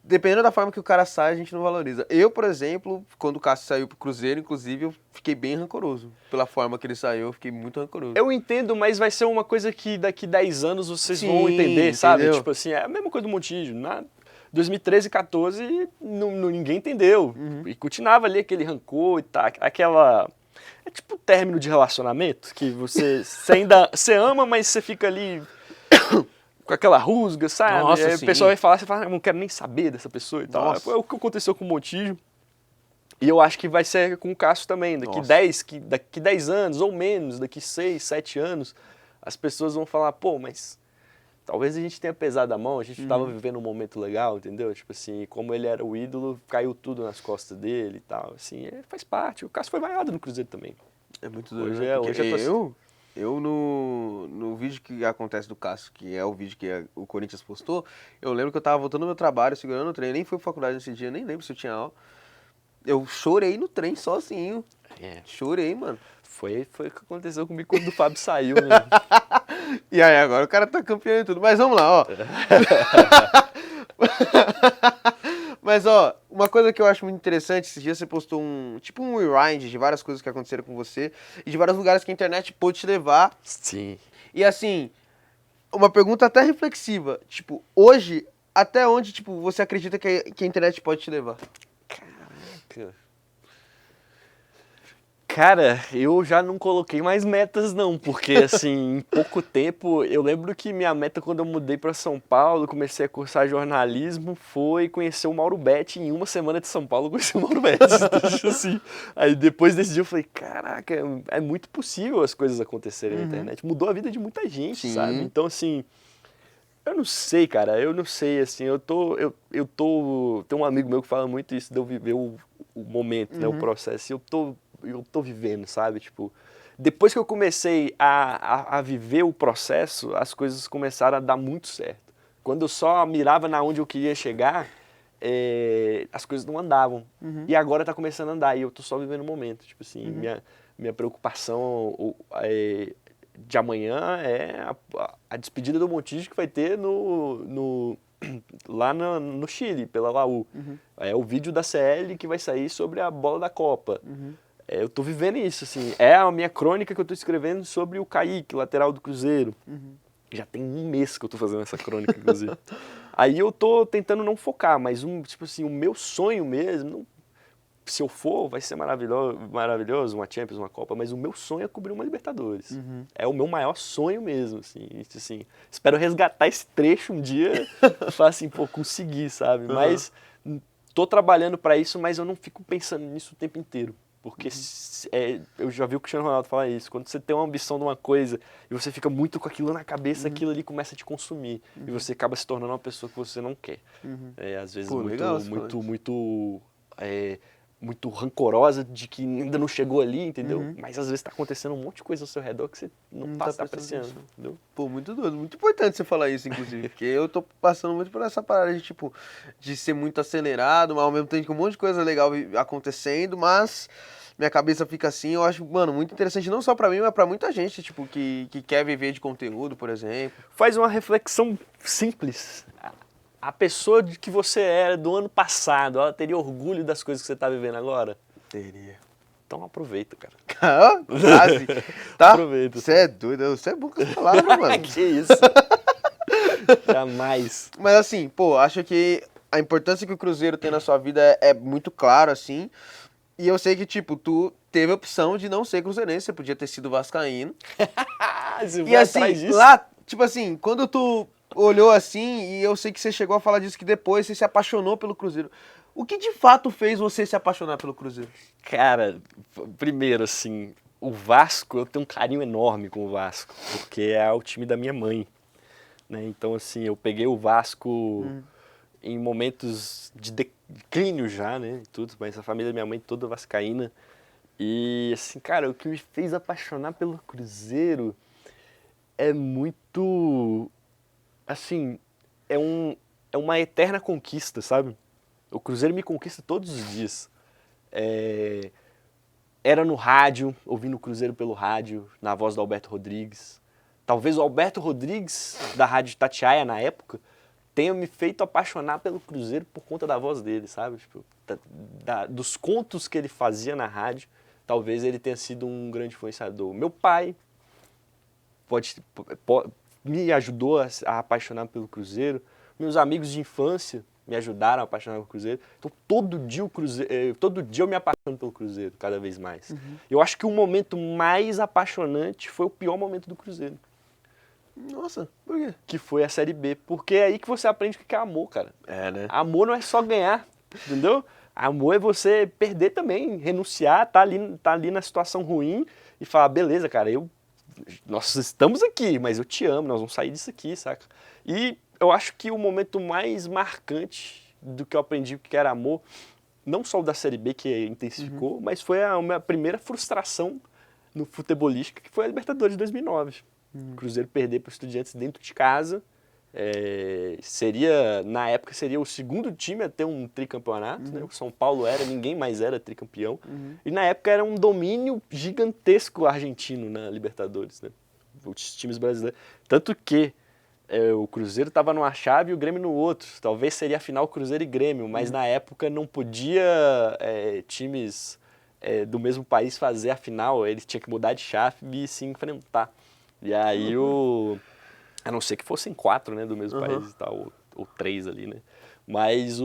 Speaker 1: Dependendo da forma que o cara sai, a gente não valoriza. Eu, por exemplo, quando o Cássio saiu pro Cruzeiro, inclusive, eu fiquei bem rancoroso. Pela forma que ele saiu, eu fiquei muito rancoroso.
Speaker 2: Eu entendo, mas vai ser uma coisa que daqui 10 anos vocês vão entender, sabe? Tipo assim, é a mesma coisa do Montijo. 2013 e 14, ninguém entendeu. E continuava ali aquele rancor e tal, aquela... É tipo término de relacionamento, que você ama, mas você fica ali... com aquela rusga, sabe?
Speaker 1: Nossa,
Speaker 2: aí o pessoal vai falar, você fala, não quero nem saber dessa pessoa e tal.
Speaker 1: Nossa.
Speaker 2: Foi o que aconteceu com o Montijo. E eu acho que vai ser com o Cássio também. Daqui 10 anos, ou menos, daqui 6, 7 anos, as pessoas vão falar, pô, mas talvez a gente tenha pesado a mão, a gente estava vivendo um momento legal, entendeu? Tipo assim, como ele era o ídolo, caiu tudo nas costas dele e tal. Assim, faz parte. O Cássio foi vaiado no Cruzeiro também.
Speaker 1: É muito doido,
Speaker 2: Hoje
Speaker 1: né?
Speaker 2: Hoje
Speaker 1: eu no vídeo que acontece do Cássio, que é o vídeo que o Corinthians postou, eu lembro que eu tava voltando do meu trabalho, segurando o trem, nem fui pra faculdade nesse dia, nem lembro se eu tinha aula. Eu chorei no trem sozinho.
Speaker 2: É,
Speaker 1: Chorei, mano.
Speaker 2: foi o que aconteceu comigo quando o Fábio saiu, né?
Speaker 1: E aí, agora o cara tá campeão e tudo. Mas vamos lá, ó. Mas, ó, uma coisa que eu acho muito interessante, esses dias você postou tipo um rewind de várias coisas que aconteceram com você e de vários lugares que a internet pôde te levar.
Speaker 2: Sim.
Speaker 1: E assim, uma pergunta até reflexiva, tipo, hoje, até onde, tipo, você acredita que a internet pode te levar?
Speaker 2: Caraca. Cara, eu já não coloquei mais metas não, porque assim, em pouco tempo, eu lembro que minha meta quando eu mudei para São Paulo, comecei a cursar jornalismo, foi conhecer o Mauro Betti. Em uma semana de São Paulo eu conheci o Mauro Betti. Então, assim, aí depois desse dia eu falei, caraca, é muito possível as coisas acontecerem na internet. Mudou a vida de muita gente,
Speaker 1: Sim.
Speaker 2: sabe? Então assim, eu não sei, cara, eu não sei, assim, tem um amigo meu que fala muito isso de eu viver o momento, né, o processo, e eu tô vivendo, sabe, tipo, depois que eu comecei a viver o processo, as coisas começaram a dar muito certo. Quando eu só mirava na onde eu queria chegar, as coisas não andavam, e agora tá começando a andar, e eu tô só vivendo o momento, tipo assim, minha preocupação de amanhã é a despedida do Montijo que vai ter lá no Chile, pela Laú. É o vídeo da CL que vai sair sobre a bola da Copa. Eu tô vivendo isso, assim. É a minha crônica que eu tô escrevendo sobre o Kaique, lateral do Cruzeiro. Já tem um mês que eu tô fazendo essa crônica, inclusive. Aí eu tô tentando não focar, mas tipo assim, o meu sonho mesmo, se eu for, vai ser maravilhoso, uma Champions, uma Copa, mas o meu sonho é cobrir uma Libertadores. É o meu maior sonho mesmo, assim, espero resgatar esse trecho um dia e falar assim, pô, consegui, sabe? Mas tô trabalhando para isso, mas eu não fico pensando nisso o tempo inteiro. Porque eu já vi o Cristiano Ronaldo falar isso, quando você tem uma ambição de uma coisa e você fica muito com aquilo na cabeça, aquilo ali começa a te consumir. E você acaba se tornando uma pessoa que você não quer. Às vezes
Speaker 1: Pô, legal você falar
Speaker 2: muito rancorosa de que ainda não chegou ali, entendeu? Mas às vezes tá acontecendo um monte de coisa ao seu redor que você não tá
Speaker 1: prestando
Speaker 2: apreciando,
Speaker 1: atenção.
Speaker 2: entendeu?
Speaker 1: Pô, muito doido. Muito importante você falar isso, inclusive. Porque eu tô passando muito por essa parada de, tipo, de ser muito acelerado, mas ao mesmo tempo que um monte de coisa legal acontecendo, mas minha cabeça fica assim. Eu acho, mano, muito interessante, não só pra mim, mas pra muita gente, tipo, que quer viver de conteúdo, por exemplo.
Speaker 2: Faz uma reflexão simples. A pessoa de que você era do ano passado, ela teria orgulho das coisas que você tá vivendo agora?
Speaker 1: Teria.
Speaker 2: Então aproveita, cara.
Speaker 1: Quase. Tá?
Speaker 2: Aproveita.
Speaker 1: Você é doido. Você é bom com as palavras, mano.
Speaker 2: Que isso? Jamais.
Speaker 1: Mas assim, pô, acho que a importância que o Cruzeiro tem na sua vida é muito claro, assim. E eu sei que, tipo, tu teve a opção de não ser cruzeirense, você podia ter sido vascaíno.
Speaker 2: Você
Speaker 1: E
Speaker 2: vai
Speaker 1: assim,
Speaker 2: atrás disso?
Speaker 1: lá, tipo assim, quando tu olhou assim, e eu sei que você chegou a falar disso que depois você se apaixonou pelo Cruzeiro. O que de fato fez você se apaixonar pelo Cruzeiro?
Speaker 2: Cara, primeiro, assim, o Vasco, eu tenho um carinho enorme com o Vasco, porque é o time da minha mãe, né? Então, assim, eu peguei o Vasco em momentos de declínio já, né? Tudo, mas a família da minha mãe toda vascaína. E, assim, cara, o que me fez apaixonar pelo Cruzeiro é muito, assim, é uma eterna conquista, sabe? O Cruzeiro me conquista todos os dias. Era no rádio, ouvindo o Cruzeiro pelo rádio, na voz do Alberto Rodrigues. Talvez o Alberto Rodrigues, da Rádio Itatiaia na época, tenha me feito apaixonar pelo Cruzeiro por conta da voz dele, sabe? Tipo, dos contos que ele fazia na rádio, talvez ele tenha sido um grande influenciador. Meu pai me ajudou a apaixonar pelo Cruzeiro. Meus amigos de infância me ajudaram a apaixonar pelo Cruzeiro. Então todo dia eu me apaixono pelo Cruzeiro, cada vez mais. Eu acho que o momento mais apaixonante foi o pior momento do Cruzeiro.
Speaker 1: Nossa, por quê?
Speaker 2: Que foi a Série B. Porque é aí que você aprende o que é amor, cara.
Speaker 1: É, né?
Speaker 2: Amor não é só ganhar, entendeu? Amor é você perder também, renunciar, tá ali na situação ruim e falar, beleza, cara, nós estamos aqui, mas eu te amo, nós vamos sair disso aqui, saca? E eu acho que o momento mais marcante do que eu aprendi que era amor, não só o da Série B que intensificou, mas foi a minha primeira frustração no futebolístico, que foi a Libertadores de 2009. O Cruzeiro perder para os Estudiantes dentro de casa, Na época, seria o segundo time a ter um tricampeonato, né? O São Paulo ninguém mais era tricampeão. E na época era um domínio gigantesco argentino na Libertadores, né? Os times brasileiros. Tanto que o Cruzeiro estava numa chave e o Grêmio no outro. Talvez seria a final Cruzeiro e Grêmio, mas na época não podia times do mesmo país fazer a final. Eles tinham que mudar de chave e se enfrentar. E aí a não ser que fossem 4, né, do mesmo país e tal, ou 3 ali, né? Mas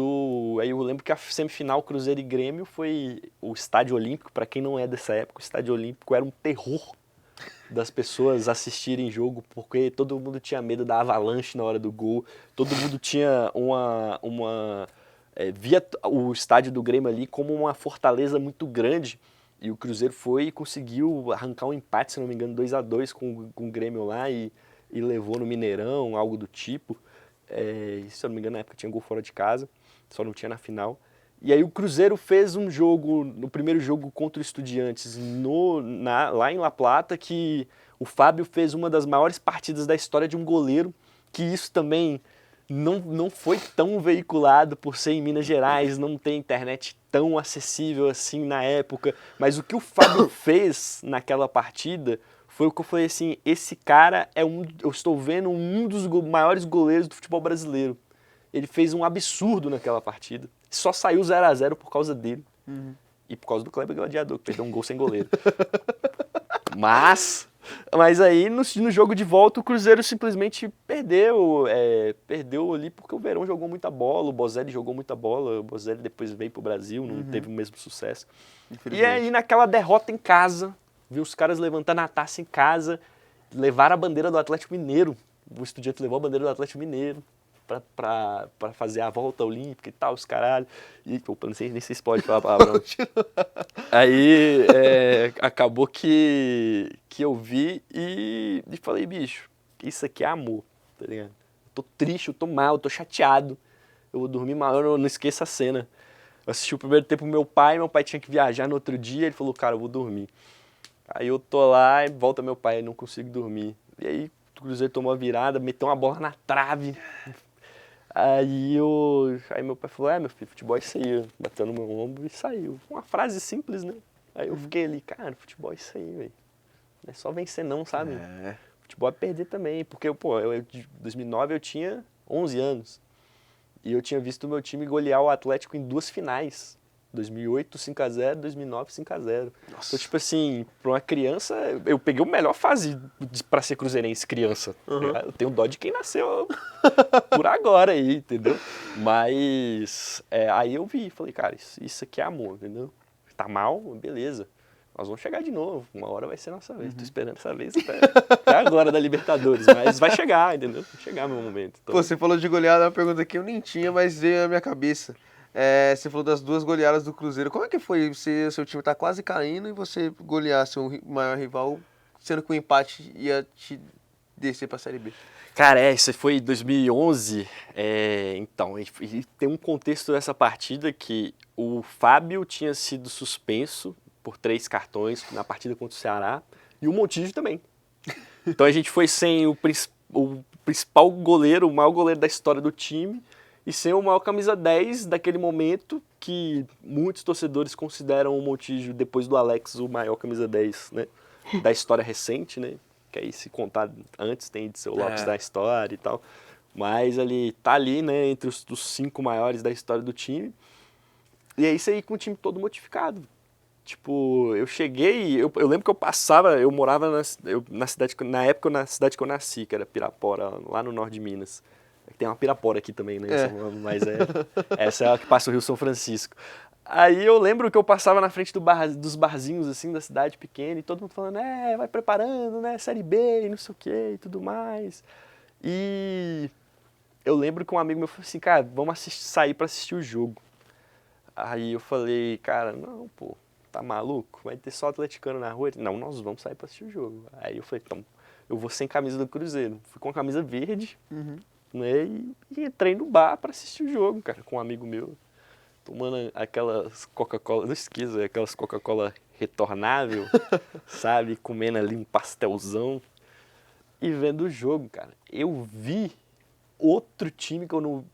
Speaker 2: aí eu lembro que a semifinal Cruzeiro e Grêmio foi o Estádio Olímpico. Para quem não é dessa época, o Estádio Olímpico era um terror das pessoas assistirem jogo, porque todo mundo tinha medo da avalanche na hora do gol, todo mundo tinha via o estádio do Grêmio ali como uma fortaleza muito grande, e o Cruzeiro foi e conseguiu arrancar um empate, se não me engano, 2-2 com o Grêmio lá, e levou no Mineirão, algo do tipo. Se eu não me engano, na época tinha gol fora de casa, só não tinha na final. E aí o Cruzeiro fez um jogo, no primeiro jogo contra o Estudiantes, lá em La Plata, que o Fábio fez uma das maiores partidas da história de um goleiro, que isso também não foi tão veiculado por ser em Minas Gerais, não tem internet tão acessível assim na época, mas o que o Fábio fez naquela partida foi o que eu falei assim, esse cara eu estou vendo um dos maiores goleiros do futebol brasileiro. Ele fez um absurdo naquela partida. Só saiu 0-0 por causa dele. E por causa do Kleber Gladiador, que perdeu um gol sem goleiro. Mas aí no jogo de volta o Cruzeiro simplesmente perdeu. Perdeu ali porque o Verón jogou muita bola, o Bozelli jogou muita bola. O Bozelli depois veio pro Brasil, não teve o mesmo sucesso. E aí naquela derrota em casa, viu os caras levantando a taça em casa, levaram a bandeira do Atlético Mineiro. O Estudiante levou a bandeira do Atlético Mineiro pra fazer a volta olímpica e tal, os caralho. E, pô, não sei nem se pode falar a palavra. Aí acabou que eu vi e falei, bicho, isso aqui é amor, tá ligado? Eu tô triste, eu tô mal, eu tô chateado. Eu vou dormir mal, eu não esqueço a cena. Eu assisti o primeiro tempo com meu pai tinha que viajar no outro dia, ele falou, cara, eu vou dormir. Aí eu tô lá e volta meu pai, eu não consigo dormir. E aí o Cruzeiro tomou a virada, meteu uma bola na trave. Aí meu pai falou, meu filho, futebol é isso aí. Bateu no meu ombro e saiu. Uma frase simples, né? Aí eu fiquei ali, cara, futebol é isso aí, velho. Não é só vencer não, sabe? Futebol é perder também. Porque, pô, em 2009 eu tinha 11 anos. E eu tinha visto o meu time golear o Atlético em 2 finais. 2008, 5-0, 2009, 5-0. Então, tipo assim, pra uma criança, eu peguei a melhor fase pra ser cruzeirense criança. Eu tenho dó de quem nasceu por agora aí, entendeu? Mas aí eu vi, falei, cara, isso aqui é amor, entendeu? Tá mal? Beleza. Nós vamos chegar de novo. Uma hora vai ser nossa vez. Tô esperando essa vez até agora da Libertadores. Mas vai chegar, entendeu? Vai chegar meu momento. Então...
Speaker 1: Pô, você falou de goleada, uma pergunta que eu nem tinha, mas veio na minha cabeça. Você falou das 2 goleadas do Cruzeiro. Como é que foi seu time tá quase caindo e você golear seu maior rival, sendo que o empate ia te descer pra Série B?
Speaker 2: Cara, isso foi em 2011. Então, e tem um contexto dessa partida que o Fábio tinha sido suspenso por 3 cartões na partida contra o Ceará e o Montijo também. Então a gente foi sem o principal goleiro, o maior goleiro da história do time, e sem o maior camisa 10 daquele momento, que muitos torcedores consideram o Montijo, depois do Alex, o maior camisa 10, né, da história recente, né? Que aí se contar antes tem de ser o Lopes da história e tal. Mas ele tá ali, né, entre os 5 maiores da história do time. E é isso aí com o time todo modificado. Tipo, eu cheguei, eu lembro que eu morava na cidade, na época na cidade que eu nasci, que era Pirapora, lá no norte de Minas. Tem uma Pirapora aqui também, né? Mas essa é a que passa o Rio São Francisco. Aí eu lembro que eu passava na frente dos barzinhos, assim, da cidade pequena, e todo mundo falando, vai preparando, né, Série B, e não sei o que, e tudo mais. E eu lembro que um amigo meu falou assim, cara, vamos sair pra assistir o jogo. Aí eu falei, cara, não, pô, tá maluco? Vai ter só atleticano na rua? Não, nós vamos sair pra assistir o jogo. Aí eu falei, então, eu vou sem camisa do Cruzeiro. Fui com a camisa verde, né, e entrei no bar pra assistir o jogo, cara, com um amigo meu. Tomando aquelas Coca-Cola, não esqueça, aquelas Coca-Cola retornável, sabe? Comendo ali um pastelzão e vendo o jogo, cara. Eu vi outro time que eu não...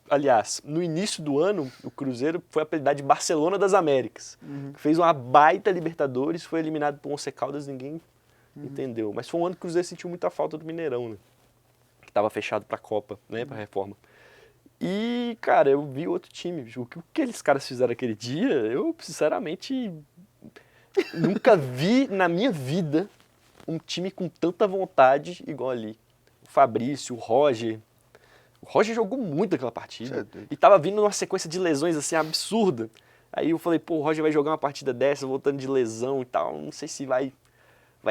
Speaker 2: Aliás, no início do ano, o Cruzeiro foi apelidado de Barcelona das Américas. Fez uma baita Libertadores, foi eliminado por Once Caldas, ninguém entendeu. Mas foi um ano que o Cruzeiro sentiu muita falta do Mineirão, né? Que estava fechado para a Copa, né? Para a reforma. E, cara, eu vi outro time. O que aqueles caras fizeram aquele dia, eu, sinceramente, nunca vi na minha vida um time com tanta vontade igual ali. O Fabrício, o Roger. O Roger jogou muito aquela partida.
Speaker 1: Certo.
Speaker 2: E tava vindo uma sequência de lesões, assim, absurda. Aí eu falei, pô, o Roger vai jogar uma partida dessa, voltando de lesão e tal. Não sei se vai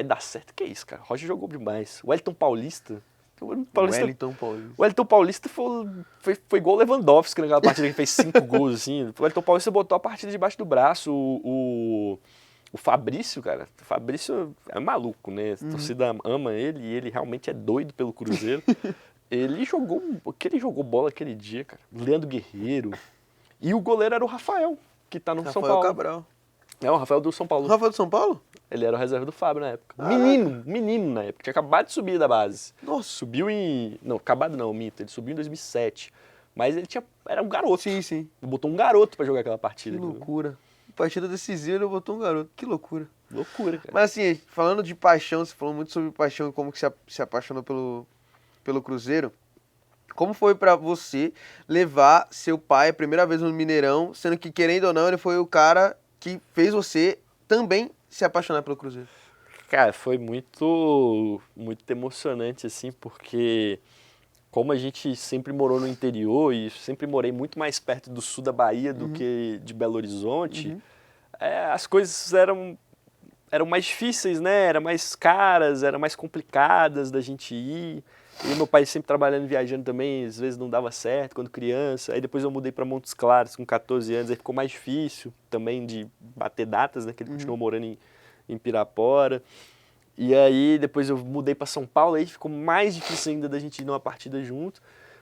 Speaker 2: dar certo. Que isso, cara? O Roger jogou demais. O Wellington Paulista... O Wellington Paulista foi igual o Lewandowski naquela partida que fez 5 gols, assim. O Wellington Paulista botou a partida debaixo do braço. O Fabrício, cara, o Fabrício é maluco, né? A torcida ama ele e ele realmente é doido pelo Cruzeiro. Ele jogou bola aquele dia, cara. Leandro Guerreiro. E o goleiro era o Rafael, que tá no São Paulo.
Speaker 1: Rafael Cabral.
Speaker 2: É, o Rafael do São Paulo.
Speaker 1: O Rafael do São Paulo?
Speaker 2: Ele era o reserva do Fábio na época.
Speaker 1: Caraca.
Speaker 2: Menino na época. Tinha acabado de subir da base.
Speaker 1: Nossa.
Speaker 2: Subiu em... Não, acabado não, minto. Ele subiu em 2007. Mas ele era um garoto.
Speaker 1: Sim, sim.
Speaker 2: Ele botou um garoto pra jogar aquela partida.
Speaker 1: Que loucura. Partida decisiva, ele botou um garoto. Que loucura.
Speaker 2: Loucura, cara.
Speaker 1: Mas assim, falando de paixão, você falou muito sobre paixão e como que se apaixonou pelo Cruzeiro. Como foi pra você levar seu pai a primeira vez no Mineirão, sendo que, querendo ou não, ele foi o cara que fez você também se apaixonar pelo Cruzeiro?
Speaker 2: Cara, foi muito emocionante, assim, porque como a gente sempre morou no interior e sempre morei muito mais perto do sul da Bahia do que de Belo Horizonte, as coisas eram mais difíceis, né? Eram mais caras, eram mais complicadas da gente ir. E meu pai sempre trabalhando e viajando também, às vezes não dava certo quando criança. Aí depois eu mudei para Montes Claros com 14 anos, aí ficou mais difícil também de bater datas, né? Que ele continuou morando em Pirapora. E aí depois eu mudei para São Paulo, aí ficou mais difícil ainda da gente ir numa partida junto.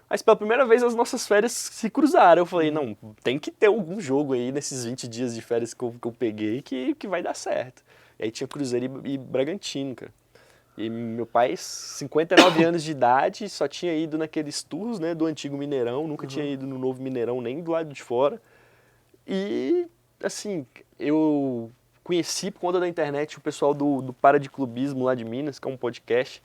Speaker 2: Mas pela primeira vez as nossas férias se cruzaram. Eu falei, não, tem que ter algum jogo aí nesses 20 dias de férias que eu peguei que vai dar certo. E aí tinha Cruzeiro e Bragantino, cara. E meu pai, 59 anos de idade, só tinha ido naqueles tours, né, do antigo Mineirão, nunca tinha ido no novo Mineirão, nem do lado de fora. E, assim, eu conheci por conta da internet o pessoal do Para de Clubismo lá de Minas, que é um podcast.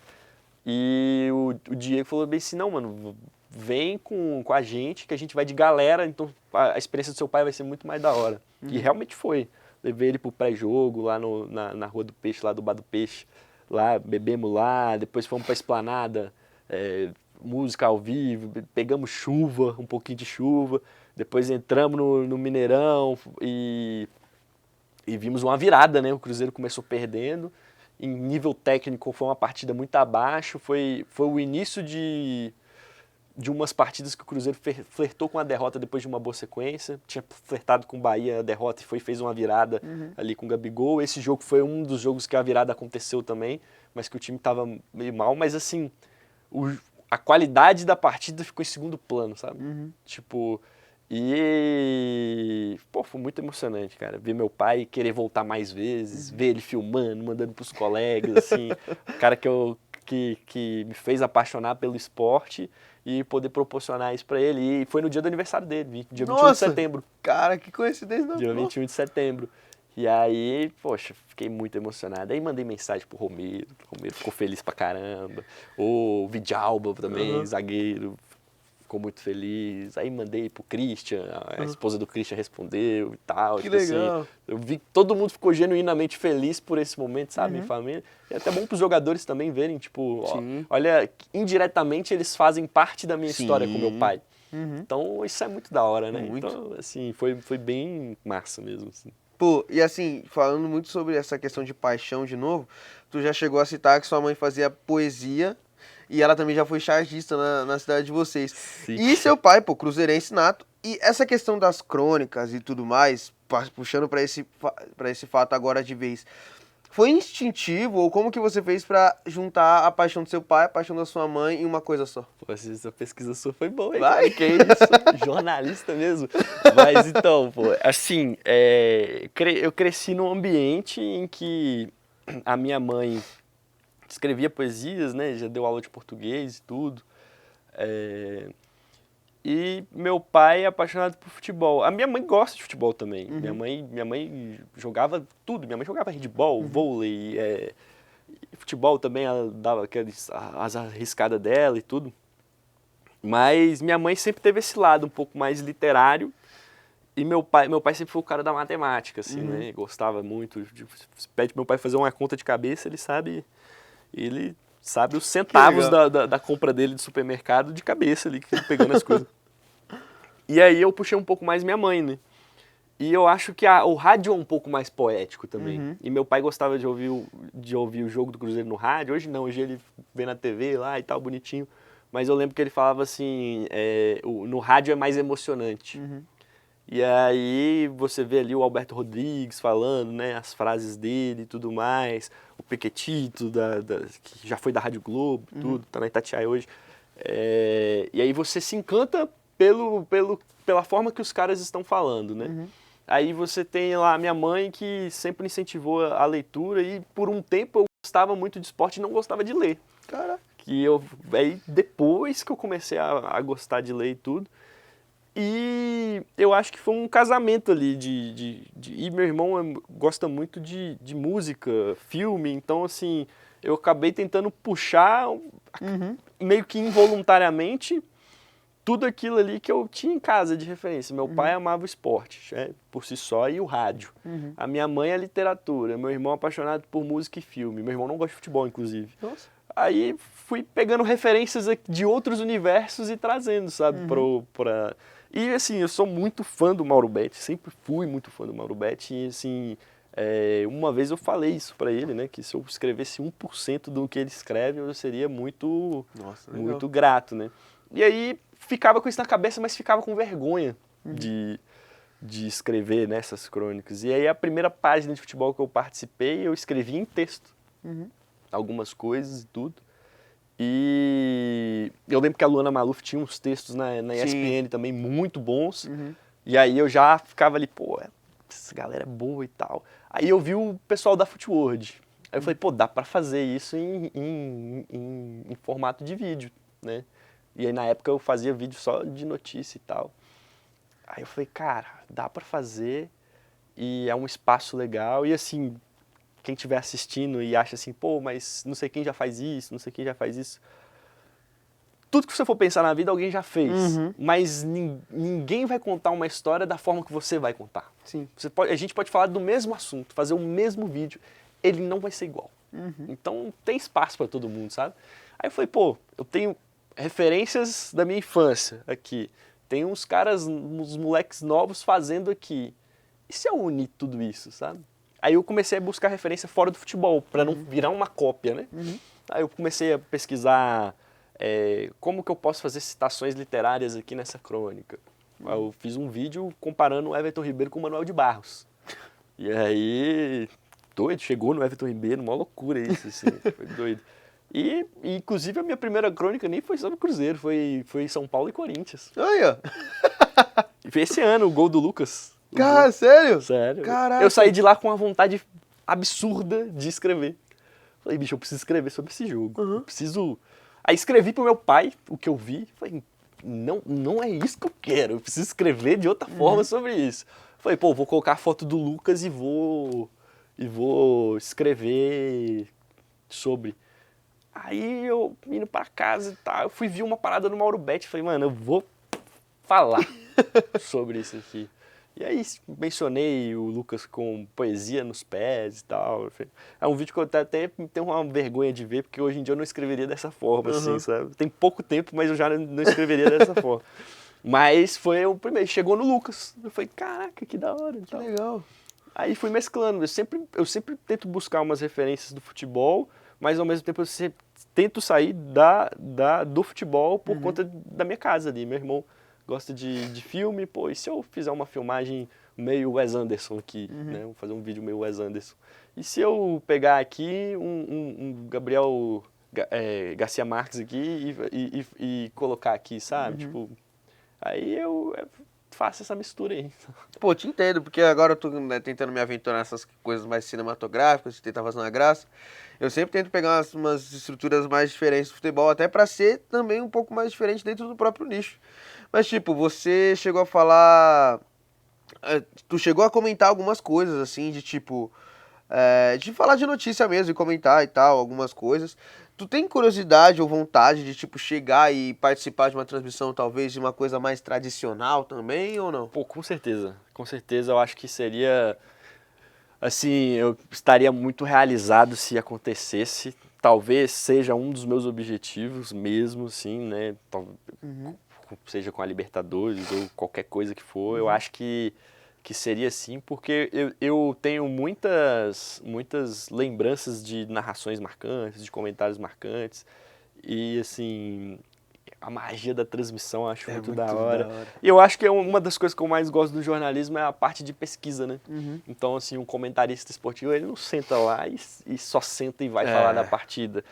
Speaker 2: E o Diego falou bem assim, não, mano, vem com a gente, que a gente vai de galera, então a experiência do seu pai vai ser muito mais da hora. E realmente foi. Levei ele pro pré-jogo lá na Rua do Peixe, lá do Bar do Peixe. Lá, bebemos lá, depois fomos pra Esplanada, música ao vivo, pegamos chuva, um pouquinho de chuva, depois entramos no Mineirão e vimos uma virada, né? O Cruzeiro começou perdendo, em nível técnico foi uma partida muito abaixo, foi o início de umas partidas que o Cruzeiro flertou com a derrota depois de uma boa sequência. Tinha flertado com o Bahia a derrota e fez uma virada ali com o Gabigol. Esse jogo foi um dos jogos que a virada aconteceu também, mas que o time estava meio mal. Mas assim, a qualidade da partida ficou em segundo plano, sabe? Tipo, pô, foi muito emocionante, cara. Ver meu pai querer voltar mais vezes, ver ele filmando, mandando pros colegas, assim. O cara que me fez apaixonar pelo esporte e poder proporcionar isso pra ele. E foi no dia do aniversário dele, dia 21 de setembro.
Speaker 1: Cara, que coincidência, não.
Speaker 2: Dia 21 de setembro. E aí, poxa, fiquei muito emocionado. Aí mandei mensagem pro Romero. O Romero ficou feliz pra caramba. O Vidalba também, zagueiro, ficou muito feliz. Aí mandei pro Christian, a esposa do Christian respondeu e tal.
Speaker 1: Que
Speaker 2: tipo
Speaker 1: legal.
Speaker 2: assim, eu vi que todo mundo ficou genuinamente feliz por esse momento, sabe, em família. E é até bom pros jogadores também verem, tipo, ó, olha, indiretamente eles fazem parte da minha história com meu pai. Então isso é muito da hora, né?
Speaker 1: Muito.
Speaker 2: Então, assim, foi bem massa mesmo, assim.
Speaker 1: Pô, e assim, falando muito sobre essa questão de paixão de novo, tu já chegou a citar que sua mãe fazia poesia e ela também já foi chargista na cidade de vocês.
Speaker 2: Sim.
Speaker 1: E seu pai, pô, cruzeirense nato. E essa questão das crônicas e tudo mais, puxando pra esse fato agora de vez, foi instintivo ou como que você fez pra juntar a paixão do seu pai, a paixão da sua mãe em uma coisa só?
Speaker 2: Pô, essa pesquisa sua foi boa, hein?
Speaker 1: Vai?
Speaker 2: Que isso? Jornalista mesmo. Mas então, pô, assim, eu cresci num ambiente em que a minha mãe escrevia poesias, né? Já deu aula de português e tudo. E meu pai é apaixonado por futebol. A minha mãe gosta de futebol também. Minha mãe jogava tudo. Minha mãe jogava handball, vôlei, futebol também, ela dava as arriscadas dela e tudo. Mas minha mãe sempre teve esse lado um pouco mais literário. E meu pai sempre foi o cara da matemática, assim, né? Gostava muito. Se pede pro meu pai fazer uma conta de cabeça, ele sabe os centavos da compra dele de supermercado de cabeça ali, pegando as coisas. E aí eu puxei um pouco mais minha mãe, né? E eu acho que o rádio é um pouco mais poético também. E meu pai gostava de ouvir o jogo do Cruzeiro no rádio. Hoje não, hoje ele vê na TV lá e tal, bonitinho. Mas eu lembro que ele falava assim, no rádio é mais emocionante. E aí você vê ali o Alberto Rodrigues falando, né, as frases dele e tudo mais. O Pequetito, que já foi da Rádio Globo, tudo, tá na Itatiaia hoje. E aí você se encanta pela forma que os caras estão falando, né? Aí você tem lá a minha mãe que sempre incentivou a leitura e por um tempo eu gostava muito de esporte e não gostava de ler.
Speaker 1: Caraca.
Speaker 2: Aí depois que eu comecei a gostar de ler e tudo. E eu acho que foi um casamento ali e meu irmão gosta muito de música, filme, então assim, eu acabei tentando puxar meio que involuntariamente tudo aquilo ali que eu tinha em casa de referência. Meu pai amava o esporte, por si só, e o rádio. A minha mãe a literatura, meu irmão apaixonado por música e filme. Meu irmão não gosta de futebol, inclusive.
Speaker 1: Nossa.
Speaker 2: Aí fui pegando referências de outros universos e trazendo, sabe, pra... E assim, eu sou muito fã do Mauro Betti, sempre fui muito fã do Mauro Betti, e assim, uma vez eu falei isso pra ele, né, que se eu escrevesse 1% do que ele escreve, eu seria muito grato, né. E aí ficava com isso na cabeça, mas ficava com vergonha de escrever nessas crônicas. E aí a primeira página de futebol que eu participei, eu escrevi em texto, algumas coisas e tudo. E eu lembro que a Luana Maluf tinha uns textos na ESPN também muito bons. E aí eu já ficava ali, pô, essa galera é boa e tal. Aí eu vi o pessoal da Footworld. Aí eu falei, pô, dá pra fazer isso em formato de vídeo, né? E aí na época eu fazia vídeo só de notícia e tal. Aí eu falei, cara, dá pra fazer e é um espaço legal. E assim, quem estiver assistindo e acha assim, pô, mas não sei quem já faz isso, não sei quem já faz isso. Tudo que você for pensar na vida, alguém já fez. Mas ninguém vai contar uma história da forma que você vai contar.
Speaker 1: Sim.
Speaker 2: A gente pode falar do mesmo assunto, fazer o mesmo vídeo, ele não vai ser igual. Então tem espaço para todo mundo, sabe? Aí eu falei, pô, eu tenho referências da minha infância aqui. Tem uns caras, uns moleques novos fazendo aqui. E se eu unir tudo isso, sabe? Aí eu comecei a buscar referência fora do futebol, para não virar uma cópia, né? Aí eu comecei a pesquisar como que eu posso fazer citações literárias aqui nessa crônica. Aí eu fiz um vídeo comparando o Everton Ribeiro com o Manuel de Barros. E aí, doido, chegou no Everton Ribeiro, uma loucura isso, assim, foi doido. E, inclusive, a minha primeira crônica nem foi sobre o Cruzeiro, foi São Paulo e Corinthians.
Speaker 1: Aí, ó.
Speaker 2: E foi esse ano, o gol do Lucas.
Speaker 1: Cara, sério?
Speaker 2: Sério.
Speaker 1: Caraca.
Speaker 2: Eu saí de lá com uma vontade absurda de escrever. Falei, bicho, eu preciso escrever sobre esse jogo. Eu preciso... Aí escrevi pro meu pai o que eu vi. Falei, não é isso que eu quero. Eu preciso escrever de outra forma sobre isso. Falei, pô, vou colocar a foto do Lucas e vou escrever sobre. Aí eu indo pra casa e tal, eu fui ver uma parada no Mauro Betti. Falei, mano, eu vou falar sobre isso aqui. E aí mencionei o Lucas com poesia nos pés e tal. É um vídeo que eu até tenho uma vergonha de ver, porque hoje em dia eu não escreveria dessa forma, assim, sabe? Tem pouco tempo, mas eu já não escreveria dessa forma. Mas foi o primeiro, chegou no Lucas. Eu falei, caraca, que da hora.
Speaker 1: Que legal.
Speaker 2: Aí fui mesclando. Eu sempre tento buscar umas referências do futebol, mas ao mesmo tempo eu sempre tento sair do futebol por conta da minha casa ali. Meu irmão gosta de filme, pô, e se eu fizer uma filmagem meio Wes Anderson aqui, né? Vou fazer um vídeo meio Wes Anderson. E se eu pegar aqui um Gabriel Garcia Marques aqui e colocar aqui, sabe? Tipo, aí faça essa mistura aí.
Speaker 1: Pô, te entendo, porque agora eu tô, né, tentando me aventurar nessas coisas mais cinematográficas, tentar fazer uma graça. Eu sempre tento pegar umas estruturas mais diferentes do futebol, até pra ser também um pouco mais diferente dentro do próprio nicho. Mas, tipo, você chegou a falar. Tu chegou a comentar algumas coisas, assim, de tipo. De falar de notícia mesmo e comentar e tal, algumas coisas. Tu tem curiosidade ou vontade de, tipo, chegar e participar de uma transmissão, talvez, de uma coisa mais tradicional também, ou não?
Speaker 2: Pô, com certeza. Com certeza eu acho que seria. Assim, eu estaria muito realizado se acontecesse. Talvez seja um dos meus objetivos mesmo, sim, né?
Speaker 1: Uhum,
Speaker 2: Seja com a Libertadores ou qualquer coisa que for. Eu
Speaker 1: uhum.
Speaker 2: acho que seria sim, porque eu tenho muitas lembranças de narrações marcantes, de comentários marcantes. E, assim, a magia da transmissão eu acho
Speaker 1: É
Speaker 2: muito da
Speaker 1: muito da
Speaker 2: hora.
Speaker 1: hora.
Speaker 2: E eu acho que uma das coisas que eu mais gosto do jornalismo é a parte de pesquisa, né?
Speaker 1: Uhum.
Speaker 2: Então, assim, um comentarista esportivo, ele não senta lá e só senta e vai falar da
Speaker 1: É.
Speaker 2: partida.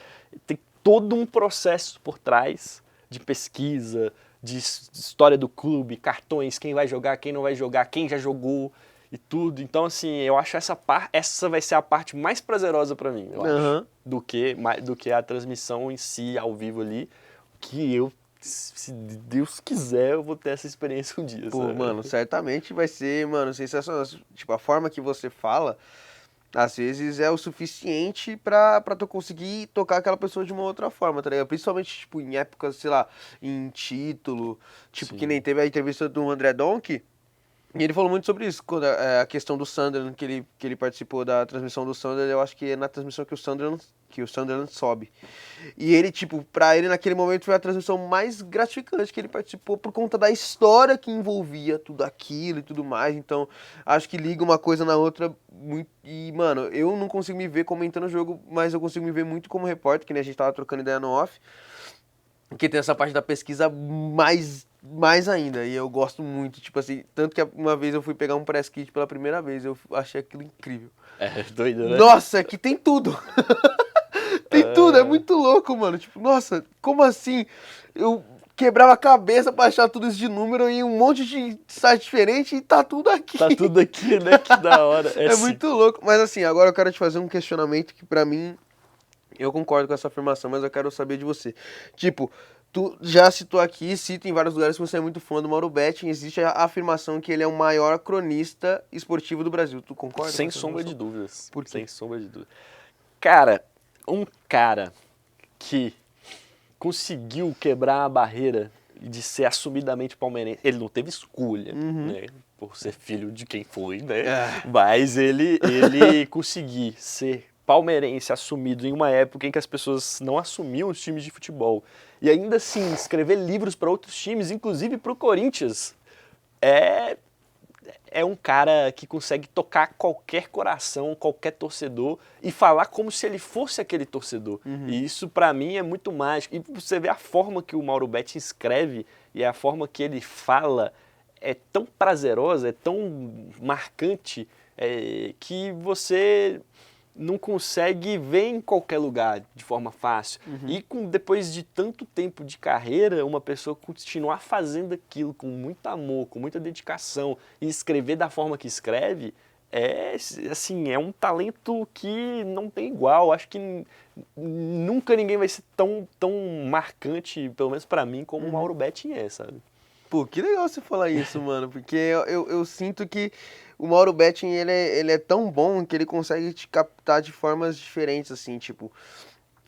Speaker 2: Tem todo um processo por trás de pesquisa, de história do clube, cartões, quem vai jogar, quem não vai jogar, quem já jogou e tudo. Então, assim, eu acho essa vai ser a parte mais prazerosa para mim, eu acho,
Speaker 1: Aham.
Speaker 2: do que a transmissão em si, ao vivo ali, que eu, se Deus quiser, eu vou ter essa experiência um dia,
Speaker 1: Pô,
Speaker 2: sabe?
Speaker 1: mano, certamente vai ser, mano, sensacional. Tipo, a forma que você fala, às vezes é o suficiente pra tu conseguir tocar aquela pessoa de uma outra forma, tá ligado? Principalmente, tipo, em épocas, sei lá, em título. Tipo, que nem
Speaker 2: Sim,
Speaker 1: teve a entrevista do André Donk. E ele falou muito sobre isso, quando a questão do Sunderland, que ele participou da transmissão do Sunderland, eu acho que é na transmissão que o Sunderland sobe. E ele, tipo, pra ele naquele momento foi a transmissão mais gratificante que ele participou por conta da história que envolvia tudo aquilo e tudo mais. Então, acho que liga uma coisa na outra muito. E, mano, eu não consigo me ver comentando o jogo, mas eu consigo me ver muito como repórter, que nem a gente tava trocando ideia no off. Porque tem essa parte da pesquisa mais ainda. E eu gosto muito, tipo assim, tanto que uma vez eu fui pegar um press kit pela primeira vez, eu achei aquilo incrível.
Speaker 2: é doido, né?
Speaker 1: Nossa, aqui tem tudo. Tem tudo, é
Speaker 2: É,
Speaker 1: muito louco, mano. Tipo, nossa, como assim? Eu quebrava a cabeça pra achar tudo isso de número em um monte de site diferente e tá tudo
Speaker 2: tá
Speaker 1: aqui.
Speaker 2: tudo aqui, né? Que da hora. É
Speaker 1: É
Speaker 2: sim.
Speaker 1: muito louco. Mas assim, agora eu quero te fazer um questionamento que pra mim, eu concordo com essa afirmação, mas eu quero saber de você. Tipo, tu já citou aqui, cita em vários lugares que você é muito fã do Mauro Betting. Existe a afirmação que ele é o maior cronista esportivo do Brasil. Tu concorda com
Speaker 2: Sem
Speaker 1: essa
Speaker 2: sombra de
Speaker 1: afirmação?
Speaker 2: dúvidas.
Speaker 1: Por quê?
Speaker 2: Sem sombra de dúvidas. Cara, um cara que conseguiu quebrar a barreira de ser assumidamente palmeirense. Ele não teve escolha,
Speaker 1: Uhum.
Speaker 2: né? Por ser filho de quem foi, né?
Speaker 1: É.
Speaker 2: Mas ele conseguir ser palmeirense assumido em uma época em que as pessoas não assumiam os times de futebol. E ainda assim, escrever livros para outros times, inclusive para o Corinthians, é é um cara que consegue tocar qualquer coração, qualquer torcedor e falar como se ele fosse aquele torcedor.
Speaker 1: Uhum.
Speaker 2: E isso pra mim é muito mágico. E você vê a forma que o Mauro Betti escreve e a forma que ele fala é tão prazerosa, é tão marcante, que você não consegue ver em qualquer lugar de forma fácil.
Speaker 1: Uhum.
Speaker 2: E depois de tanto tempo de carreira, uma pessoa continuar fazendo aquilo com muito amor, com muita dedicação e escrever da forma que escreve, assim, é um talento que não tem igual. Acho que nunca ninguém vai ser tão marcante, pelo menos pra mim, como o
Speaker 1: Uhum.
Speaker 2: Mauro Betting é, sabe?
Speaker 1: Pô, que legal você falar isso, mano, porque eu sinto que o Mauro Betting, ele é tão bom que ele consegue te captar de formas diferentes, assim, tipo,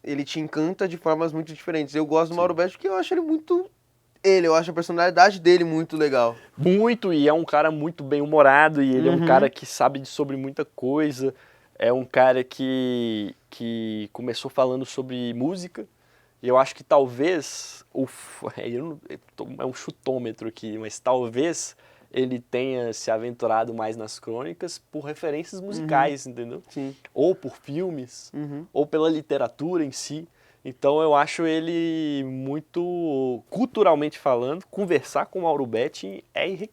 Speaker 1: ele te encanta de formas muito diferentes. Eu gosto do Mauro
Speaker 2: Sim.
Speaker 1: Betting porque eu acho ele muito eu acho a personalidade dele muito legal.
Speaker 2: Muito, e é um cara muito bem humorado, e ele é um cara
Speaker 1: Uhum.
Speaker 2: que sabe sobre muita coisa. É um cara que começou falando sobre música. E eu acho que talvez, é um chutômetro aqui, mas talvez ele tenha se aventurado mais nas crônicas por referências
Speaker 1: Uhum.
Speaker 2: musicais, entendeu?
Speaker 1: Sim.
Speaker 2: Ou por filmes,
Speaker 1: Uhum.
Speaker 2: ou pela literatura em si. Então eu acho ele muito, culturalmente falando, conversar com o Mauro Betti é
Speaker 1: É,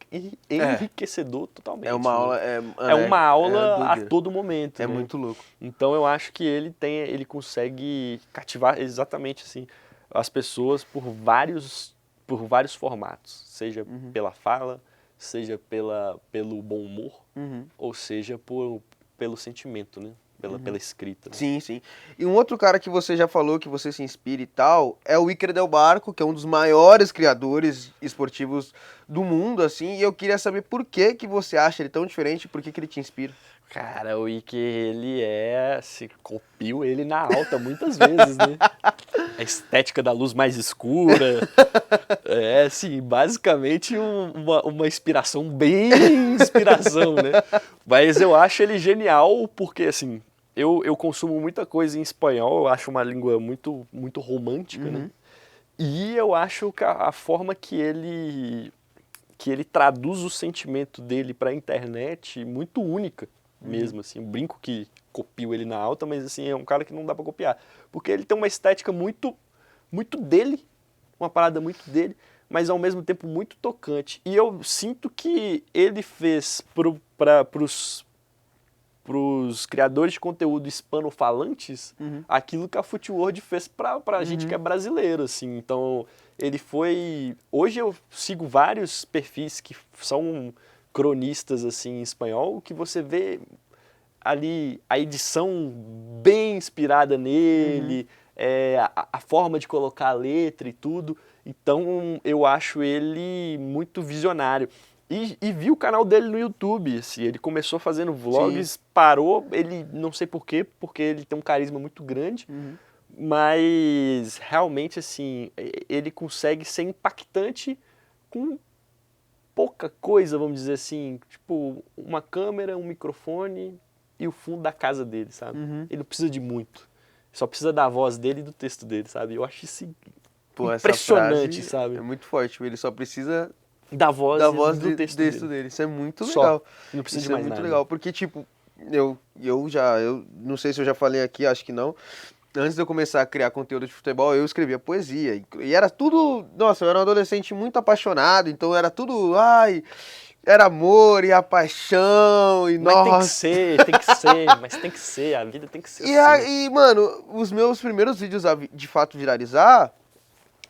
Speaker 2: enriquecedor
Speaker 1: é uma
Speaker 2: totalmente, né?
Speaker 1: aula,
Speaker 2: É
Speaker 1: mano,
Speaker 2: uma
Speaker 1: é
Speaker 2: aula a
Speaker 1: doideira.
Speaker 2: todo momento,
Speaker 1: É
Speaker 2: né?
Speaker 1: muito louco.
Speaker 2: Então eu acho que ele consegue cativar exatamente assim as pessoas por vários formatos, seja
Speaker 1: Uhum.
Speaker 2: pela fala, seja pelo bom humor, ou seja pelo sentimento, né? Pela escrita. Né?
Speaker 1: Sim, sim. E um outro cara que você já falou que você se inspira e tal, é o Iker Del Barco, que é um dos maiores criadores esportivos do mundo, assim, e eu queria saber por que você acha ele tão diferente e por que ele te inspira.
Speaker 2: Cara, o Iker, ele se copiou ele na alta muitas vezes, né? A estética da luz mais escura. Assim, basicamente uma inspiração bem inspiração, né? Mas eu acho ele genial porque, assim, eu consumo muita coisa em espanhol, eu acho uma língua muito, muito romântica, né? E eu acho que a forma que ele traduz o sentimento dele para a internet muito única mesmo, assim. Eu brinco que copio ele na alta, mas assim, é um cara que não dá para copiar. Porque ele tem uma estética muito, muito dele, uma parada muito dele, mas ao mesmo tempo muito tocante. E eu sinto que ele fez pros criadores de conteúdo hispanofalantes aquilo que a Footworld fez pra gente que é brasileiro, assim. Então, ele foi... Hoje eu sigo vários perfis que são cronistas, assim, em espanhol, que você vê ali a edição bem inspirada nele, a forma de colocar a letra e tudo. Então, eu acho ele muito visionário. E vi o canal dele no YouTube, assim, ele começou fazendo vlogs, parou, ele não sei porquê, porque ele tem um carisma muito grande, mas realmente, assim, ele consegue ser impactante com pouca coisa, vamos dizer assim, tipo uma câmera, um microfone e o fundo da casa dele, sabe? Ele não precisa de muito, só precisa da voz dele e do texto dele, sabe? Eu acho isso impressionante,
Speaker 1: essa frase
Speaker 2: sabe?
Speaker 1: é muito forte, ele só precisa
Speaker 2: da voz e do texto
Speaker 1: dele. Isso é muito
Speaker 2: só.
Speaker 1: legal.
Speaker 2: Não precisa
Speaker 1: Isso
Speaker 2: de mais
Speaker 1: é muito
Speaker 2: nada.
Speaker 1: legal, porque tipo, eu não sei se eu já falei aqui, acho que não. Antes de eu começar a criar conteúdo de futebol, eu escrevia poesia. E era tudo. Nossa, eu era um adolescente muito apaixonado, então era tudo. Ai, era amor e a paixão e
Speaker 2: Mas
Speaker 1: nossa.
Speaker 2: mas tem que ser, a vida tem que ser
Speaker 1: E
Speaker 2: assim.
Speaker 1: aí, mano, os meus primeiros vídeos a de fato viralizar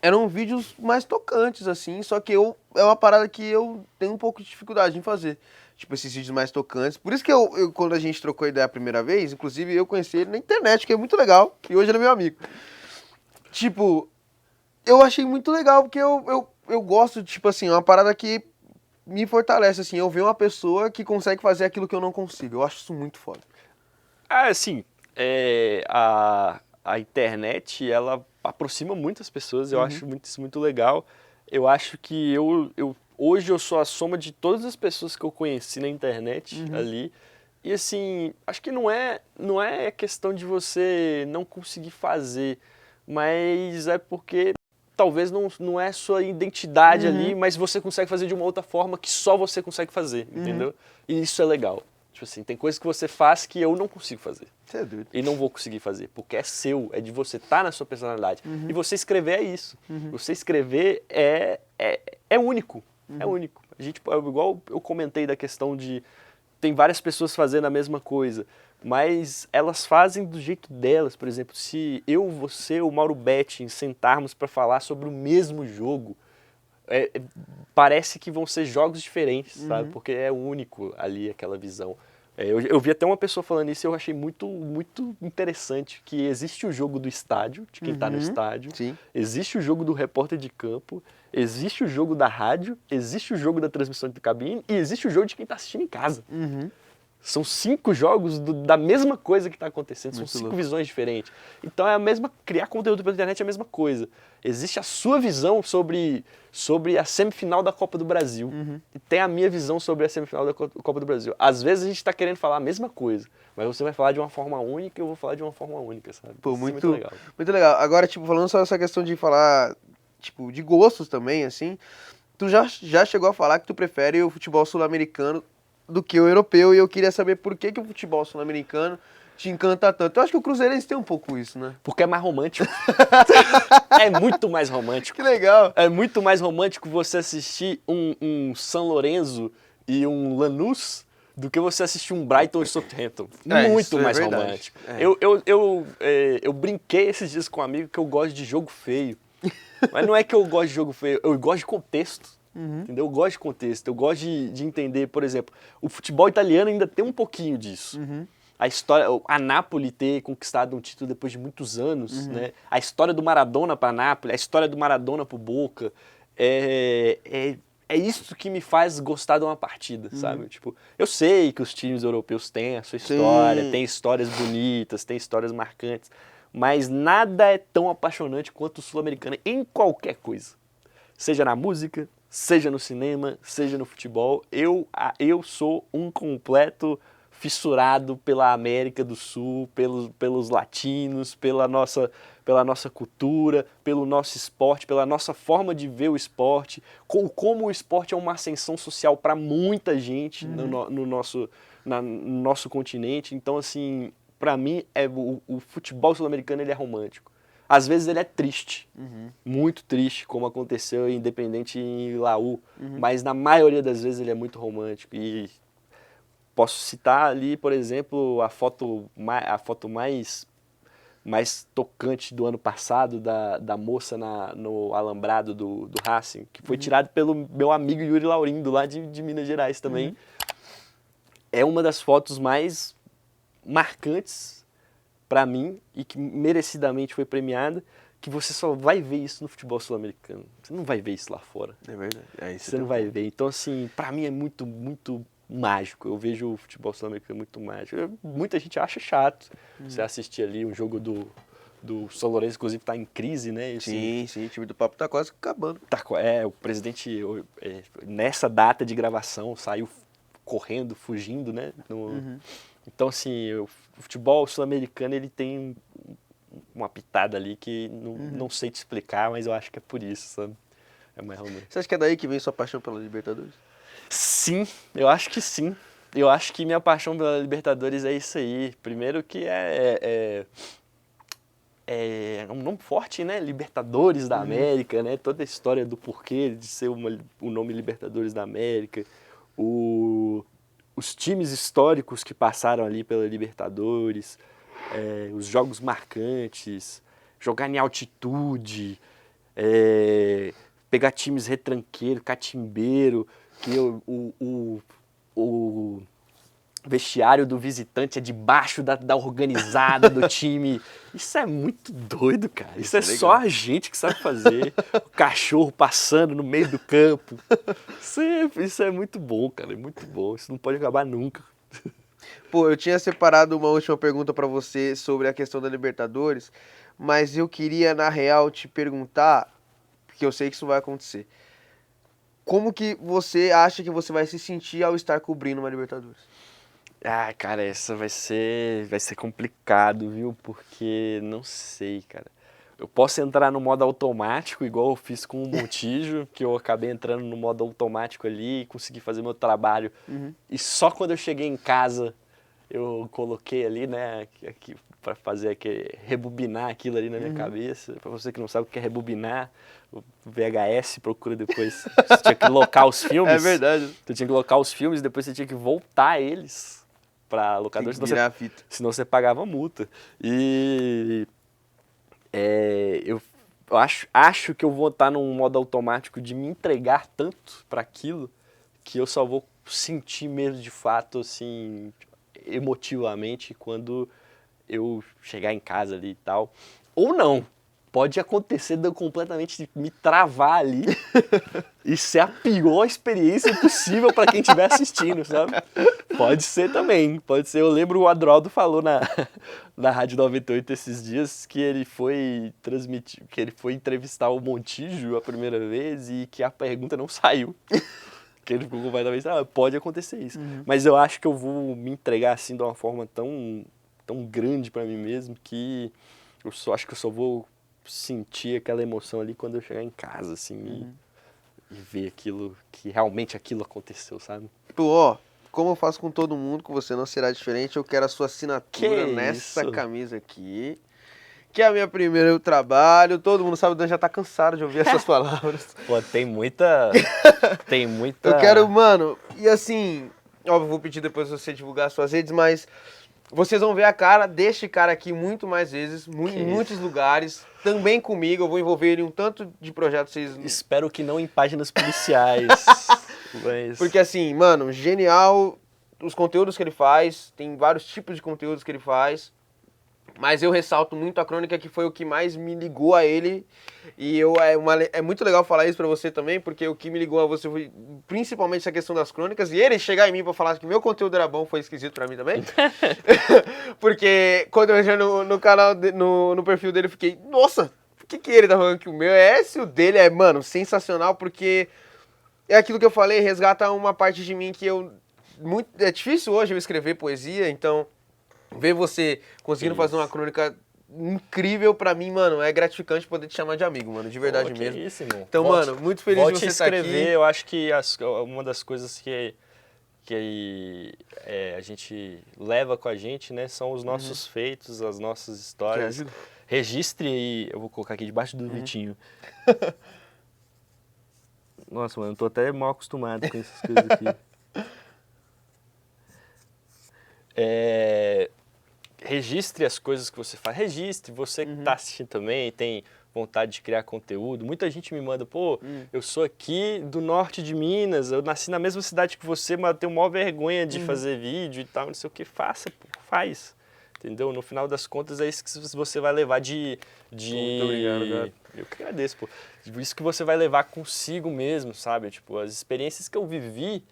Speaker 1: eram vídeos mais tocantes, assim, só que é uma parada que eu tenho um pouco de dificuldade em fazer. Tipo, esses vídeos mais tocantes. Por isso que quando a gente trocou ideia a primeira vez, inclusive eu conheci ele na internet, que é muito legal, e hoje ele é meu amigo. Tipo, eu achei muito legal, porque eu gosto, tipo assim, é uma parada que me fortalece, assim, eu ver uma pessoa que consegue fazer aquilo que eu não consigo. Eu acho isso muito foda.
Speaker 2: Assim, a internet, ela aproxima muitas pessoas, eu acho isso muito legal. Eu acho que hoje eu sou a soma de todas as pessoas que eu conheci na internet ali. E assim, acho que não é questão de você não conseguir fazer, mas é porque talvez não é sua identidade ali, mas você consegue fazer de uma outra forma que só você consegue fazer, entendeu? E isso é legal. Tipo assim, tem coisas que você faz que eu não consigo fazer.
Speaker 1: Você é doido.
Speaker 2: E não vou conseguir fazer, porque é seu, é de você estar na sua personalidade. E você escrever é isso. Você escrever é único. É único. A gente, igual eu comentei da questão de tem várias pessoas fazendo a mesma coisa, mas elas fazem do jeito delas. Por exemplo, se eu, você, o Mauro Betting sentarmos para falar sobre o mesmo jogo, parece que vão ser jogos diferentes, sabe? Porque é único ali aquela visão. Eu vi até uma pessoa falando isso e eu achei muito, muito interessante, que existe o jogo do estádio, de quem está no estádio, existe o jogo do repórter de campo, existe o jogo da rádio, existe o jogo da transmissão de cabine e existe o jogo de quem está assistindo em casa. São 5 jogos da mesma coisa que está acontecendo, são 5 visões diferentes. Então é a mesma, criar conteúdo pela internet é a mesma coisa. Existe a sua visão sobre a semifinal da Copa do Brasil e tem a minha visão sobre a semifinal da Copa do Brasil. Às vezes a gente está querendo falar a mesma coisa, mas você vai falar de uma forma única e eu vou falar de uma forma única, sabe?
Speaker 1: Pô,
Speaker 2: Isso é
Speaker 1: muito
Speaker 2: legal.
Speaker 1: Muito legal. Agora, tipo, falando só essa questão de falar, tipo, de gostos também, assim, tu já chegou a falar que tu prefere o futebol sul-americano do que o europeu, e eu queria saber por que o futebol sul-americano te encanta tanto. Eu acho que o Cruzeirense tem um pouco isso, né?
Speaker 2: Porque é mais romântico. É muito mais romântico.
Speaker 1: Que legal.
Speaker 2: É muito mais romântico você assistir um São Lourenço e um Lanús do que você assistir um Brighton e Southampton. Muito mais romântico. Eu brinquei esses dias com um amigo que eu gosto de jogo feio. Mas não é que eu gosto de jogo feio, eu gosto de contexto. Entendeu? Eu gosto de contexto, eu gosto de entender, por exemplo, o futebol italiano ainda tem um pouquinho disso. A história, a Napoli ter conquistado um título depois de muitos anos, né? A história do Maradona para Napoli, a história do Maradona para o Boca, é isso que me faz gostar de uma partida, sabe? Tipo, eu sei que os times europeus têm a sua história, têm histórias bonitas, têm histórias marcantes, mas nada é tão apaixonante quanto o sul-americano em qualquer coisa. Seja na música, seja no cinema, seja no futebol, eu sou um completo fissurado pela América do Sul, pelos latinos, pela nossa cultura, pelo nosso esporte, pela nossa forma de ver o esporte, como o esporte é uma ascensão social para muita gente no nosso continente. Então, assim, para mim, o futebol sul-americano ele é romântico. Às vezes ele é triste, muito triste, como aconteceu em Independente em Laú, mas na maioria das vezes ele é muito romântico. E posso citar ali, por exemplo, a foto mais tocante do ano passado da moça no alambrado do Racing, que foi tirado pelo meu amigo Yuri Laurindo, lá de Minas Gerais também. É uma das fotos mais marcantes para mim e que merecidamente foi premiada, que você só vai ver isso no futebol sul-americano. Você não vai ver isso lá fora.
Speaker 1: É verdade.
Speaker 2: Você não vai ver. Então, assim, para mim é muito, muito mágico. Eu vejo o futebol sul-americano muito mágico. Muita gente acha chato você assistir ali um jogo do São Lourenço, inclusive está em crise, né? E, assim,
Speaker 1: Sim, o time do Papo tá quase acabando.
Speaker 2: O presidente, nessa data de gravação, saiu correndo, fugindo, né? Então, assim, o futebol sul-americano, ele tem uma pitada ali que não sei te explicar, mas eu acho que é por isso, sabe? É mais realmente.
Speaker 1: Você acha que é daí que vem sua paixão pela Libertadores?
Speaker 2: Sim, eu acho que sim. Eu acho que minha paixão pela Libertadores é isso aí. Primeiro que é um nome forte, né? Libertadores da América, né? Toda a história do porquê de ser o nome Libertadores da América. Os times históricos que passaram ali pela Libertadores, os jogos marcantes, jogar em altitude, pegar times retranqueiro, catimbeiro, que o vestiário do visitante é debaixo da organizada do time. Isso é muito doido, cara. Isso é só a gente que sabe fazer. O cachorro passando no meio do campo. Isso é muito bom, cara. É muito bom. Isso não pode acabar nunca.
Speaker 1: Pô, eu tinha separado uma última pergunta pra você sobre a questão da Libertadores, mas eu queria, na real, te perguntar, porque eu sei que isso vai acontecer. Como que você acha que você vai se sentir ao estar cobrindo uma Libertadores?
Speaker 2: Ah, cara, essa vai ser complicado, viu? Porque não sei, cara. Eu posso entrar no modo automático, igual eu fiz com o Montijo, que eu acabei entrando no modo automático ali e consegui fazer meu trabalho. E só quando eu cheguei em casa, eu coloquei ali, né, aqui, para fazer rebobinar aquilo ali na minha cabeça. Para você que não sabe o que é rebobinar, o VHS, procura depois. Você tinha que locar os filmes.
Speaker 1: É verdade.
Speaker 2: Tu tinha que locar os filmes, depois você tinha que voltar eles para locador, senão você pagava multa. E eu acho que eu vou estar num modo automático de me entregar tanto para aquilo que eu só vou sentir mesmo de fato, assim, emotivamente quando eu chegar em casa ali e tal. Ou não. Pode acontecer de eu completamente me travar ali e ser a pior experiência possível para quem estiver assistindo, sabe? Pode ser também, pode ser. Eu lembro o Adroaldo falou na Rádio 98 esses dias que ele foi entrevistar o Montijo a primeira vez e que a pergunta não saiu. Que ele ficou completamente, pode acontecer isso. Mas eu acho que eu vou me entregar assim de uma forma tão grande para mim mesmo que acho que eu só vou sentir aquela emoção ali quando eu chegar em casa, assim, e ver que realmente aquilo aconteceu, sabe?
Speaker 1: Tipo, ó, como eu faço com todo mundo, com você não será diferente, eu quero a sua assinatura nessa camisa aqui, que é a minha primeira trabalho, todo mundo sabe, o Dan já tá cansado de ouvir essas palavras.
Speaker 2: Pô, tem muita...
Speaker 1: Eu quero, mano, e assim, óbvio, vou pedir depois você divulgar as suas redes, mas vocês vão ver a cara deste cara aqui muito mais vezes, em muitos lugares, também comigo, eu vou envolver ele em um tanto de projetos. Vocês...
Speaker 2: Espero que não em páginas policiais. Mas...
Speaker 1: Porque assim, mano, genial os conteúdos que ele faz, tem vários tipos de conteúdos que ele faz, mas eu ressalto muito a crônica, que foi o que mais me ligou a ele, e é muito legal falar isso pra você também, porque o que me ligou a você foi principalmente essa questão das crônicas, e ele chegar em mim pra falar que meu conteúdo era bom foi esquisito pra mim também, porque quando eu entrei no canal, no perfil dele, eu fiquei, nossa, por que ele tá falando que o meu é esse, o dele é, mano, sensacional, porque é aquilo que eu falei, resgata uma parte de mim que é difícil hoje eu escrever poesia, então ver você conseguindo fazer uma crônica incrível pra mim, mano, é gratificante poder te chamar de amigo, mano, de verdade mesmo.
Speaker 2: Isso, irmão.
Speaker 1: Então, mano, muito feliz de você estar aqui.
Speaker 2: Eu acho que uma das coisas que a gente leva com a gente, né, são os nossos feitos, as nossas histórias. Registre aí, eu vou colocar aqui debaixo do Vitinho. Nossa, mano, eu tô até mal acostumado com essas coisas aqui. Registre as coisas que você faz. Registre, você que tá assistindo também, tem vontade de criar conteúdo. Muita gente me manda, pô, eu sou aqui do norte de Minas, eu nasci na mesma cidade que você, mas eu tenho maior vergonha de fazer vídeo e tal, não sei o que. Faça, pô, faz. Entendeu? No final das contas é isso que você vai levar de...
Speaker 1: Muito obrigado, cara.
Speaker 2: Eu que agradeço, pô. Isso que você vai levar consigo mesmo, sabe? Tipo, as experiências que eu vivi,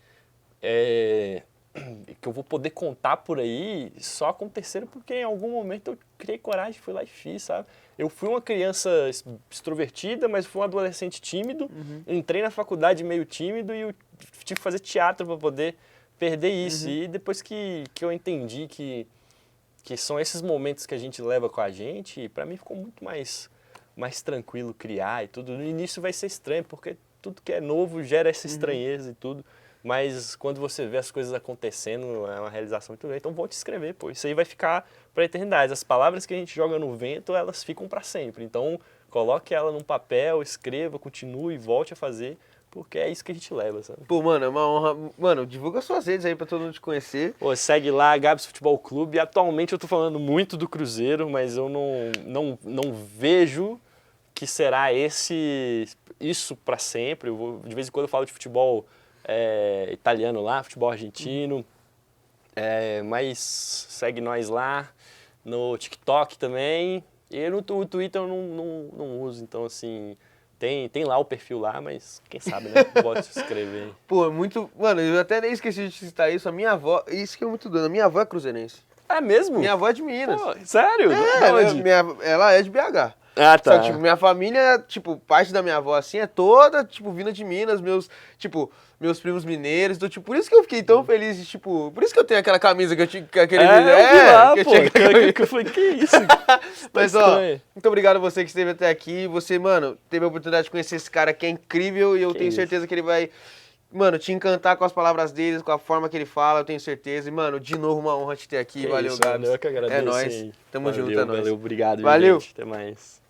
Speaker 2: que eu vou poder contar por aí, só aconteceram porque em algum momento eu criei coragem, fui lá e fiz, sabe? Eu fui uma criança extrovertida, mas fui um adolescente tímido, entrei na faculdade meio tímido e eu tive que fazer teatro para poder perder isso. E depois que eu entendi que são esses momentos que a gente leva com a gente, para mim ficou muito mais tranquilo criar e tudo. No início vai ser estranho, porque tudo que é novo gera essa estranheza e tudo. Mas quando você vê as coisas acontecendo, é uma realização muito grande. Então volte a escrever, pô. Isso aí vai ficar para a eternidade. As palavras que a gente joga no vento, elas ficam para sempre. Então coloque ela num papel, escreva, continue, volte a fazer, porque é isso que a gente leva, sabe?
Speaker 1: Pô, mano, é uma honra. Mano, divulga suas redes aí pra todo mundo te conhecer.
Speaker 2: Pô, segue lá, Gabs Futebol Clube. Atualmente eu tô falando muito do Cruzeiro, mas eu não vejo que será isso para sempre. De vez em quando eu falo de futebol italiano lá, futebol argentino. Mas segue nós lá. No TikTok também. E no Twitter eu não uso, então assim... Tem lá o perfil lá, mas quem sabe, né? Pode se inscrever.
Speaker 1: Pô, muito... Mano, eu até nem esqueci de citar isso. A minha avó... Isso que é muito doido. A minha avó é cruzeirense.
Speaker 2: É mesmo?
Speaker 1: Minha avó é de Minas.
Speaker 2: Pô, sério?
Speaker 1: Ela é de BH.
Speaker 2: Ah, tá.
Speaker 1: Só que, tipo, minha família, tipo, parte da minha avó, assim, é toda, tipo, vinda de Minas, meus primos mineiros, então, tipo, por isso que eu fiquei tão feliz, de, tipo, por isso que eu tenho aquela camisa que eu tinha, aquele...
Speaker 2: Que eu falei, que isso?
Speaker 1: Mas, ó, muito obrigado a você que esteve até aqui, você, mano, teve a oportunidade de conhecer esse cara que é incrível e eu tenho certeza que ele vai... Mano, te encantar com as palavras dele, com a forma que ele fala, eu tenho certeza. E, mano, de novo, uma honra te ter aqui. Valeu, Gabs.
Speaker 2: Eu que agradeço.
Speaker 1: É nóis. Tamo junto, é nóis.
Speaker 2: Valeu, obrigado.
Speaker 1: Valeu.
Speaker 2: Gente. Até mais.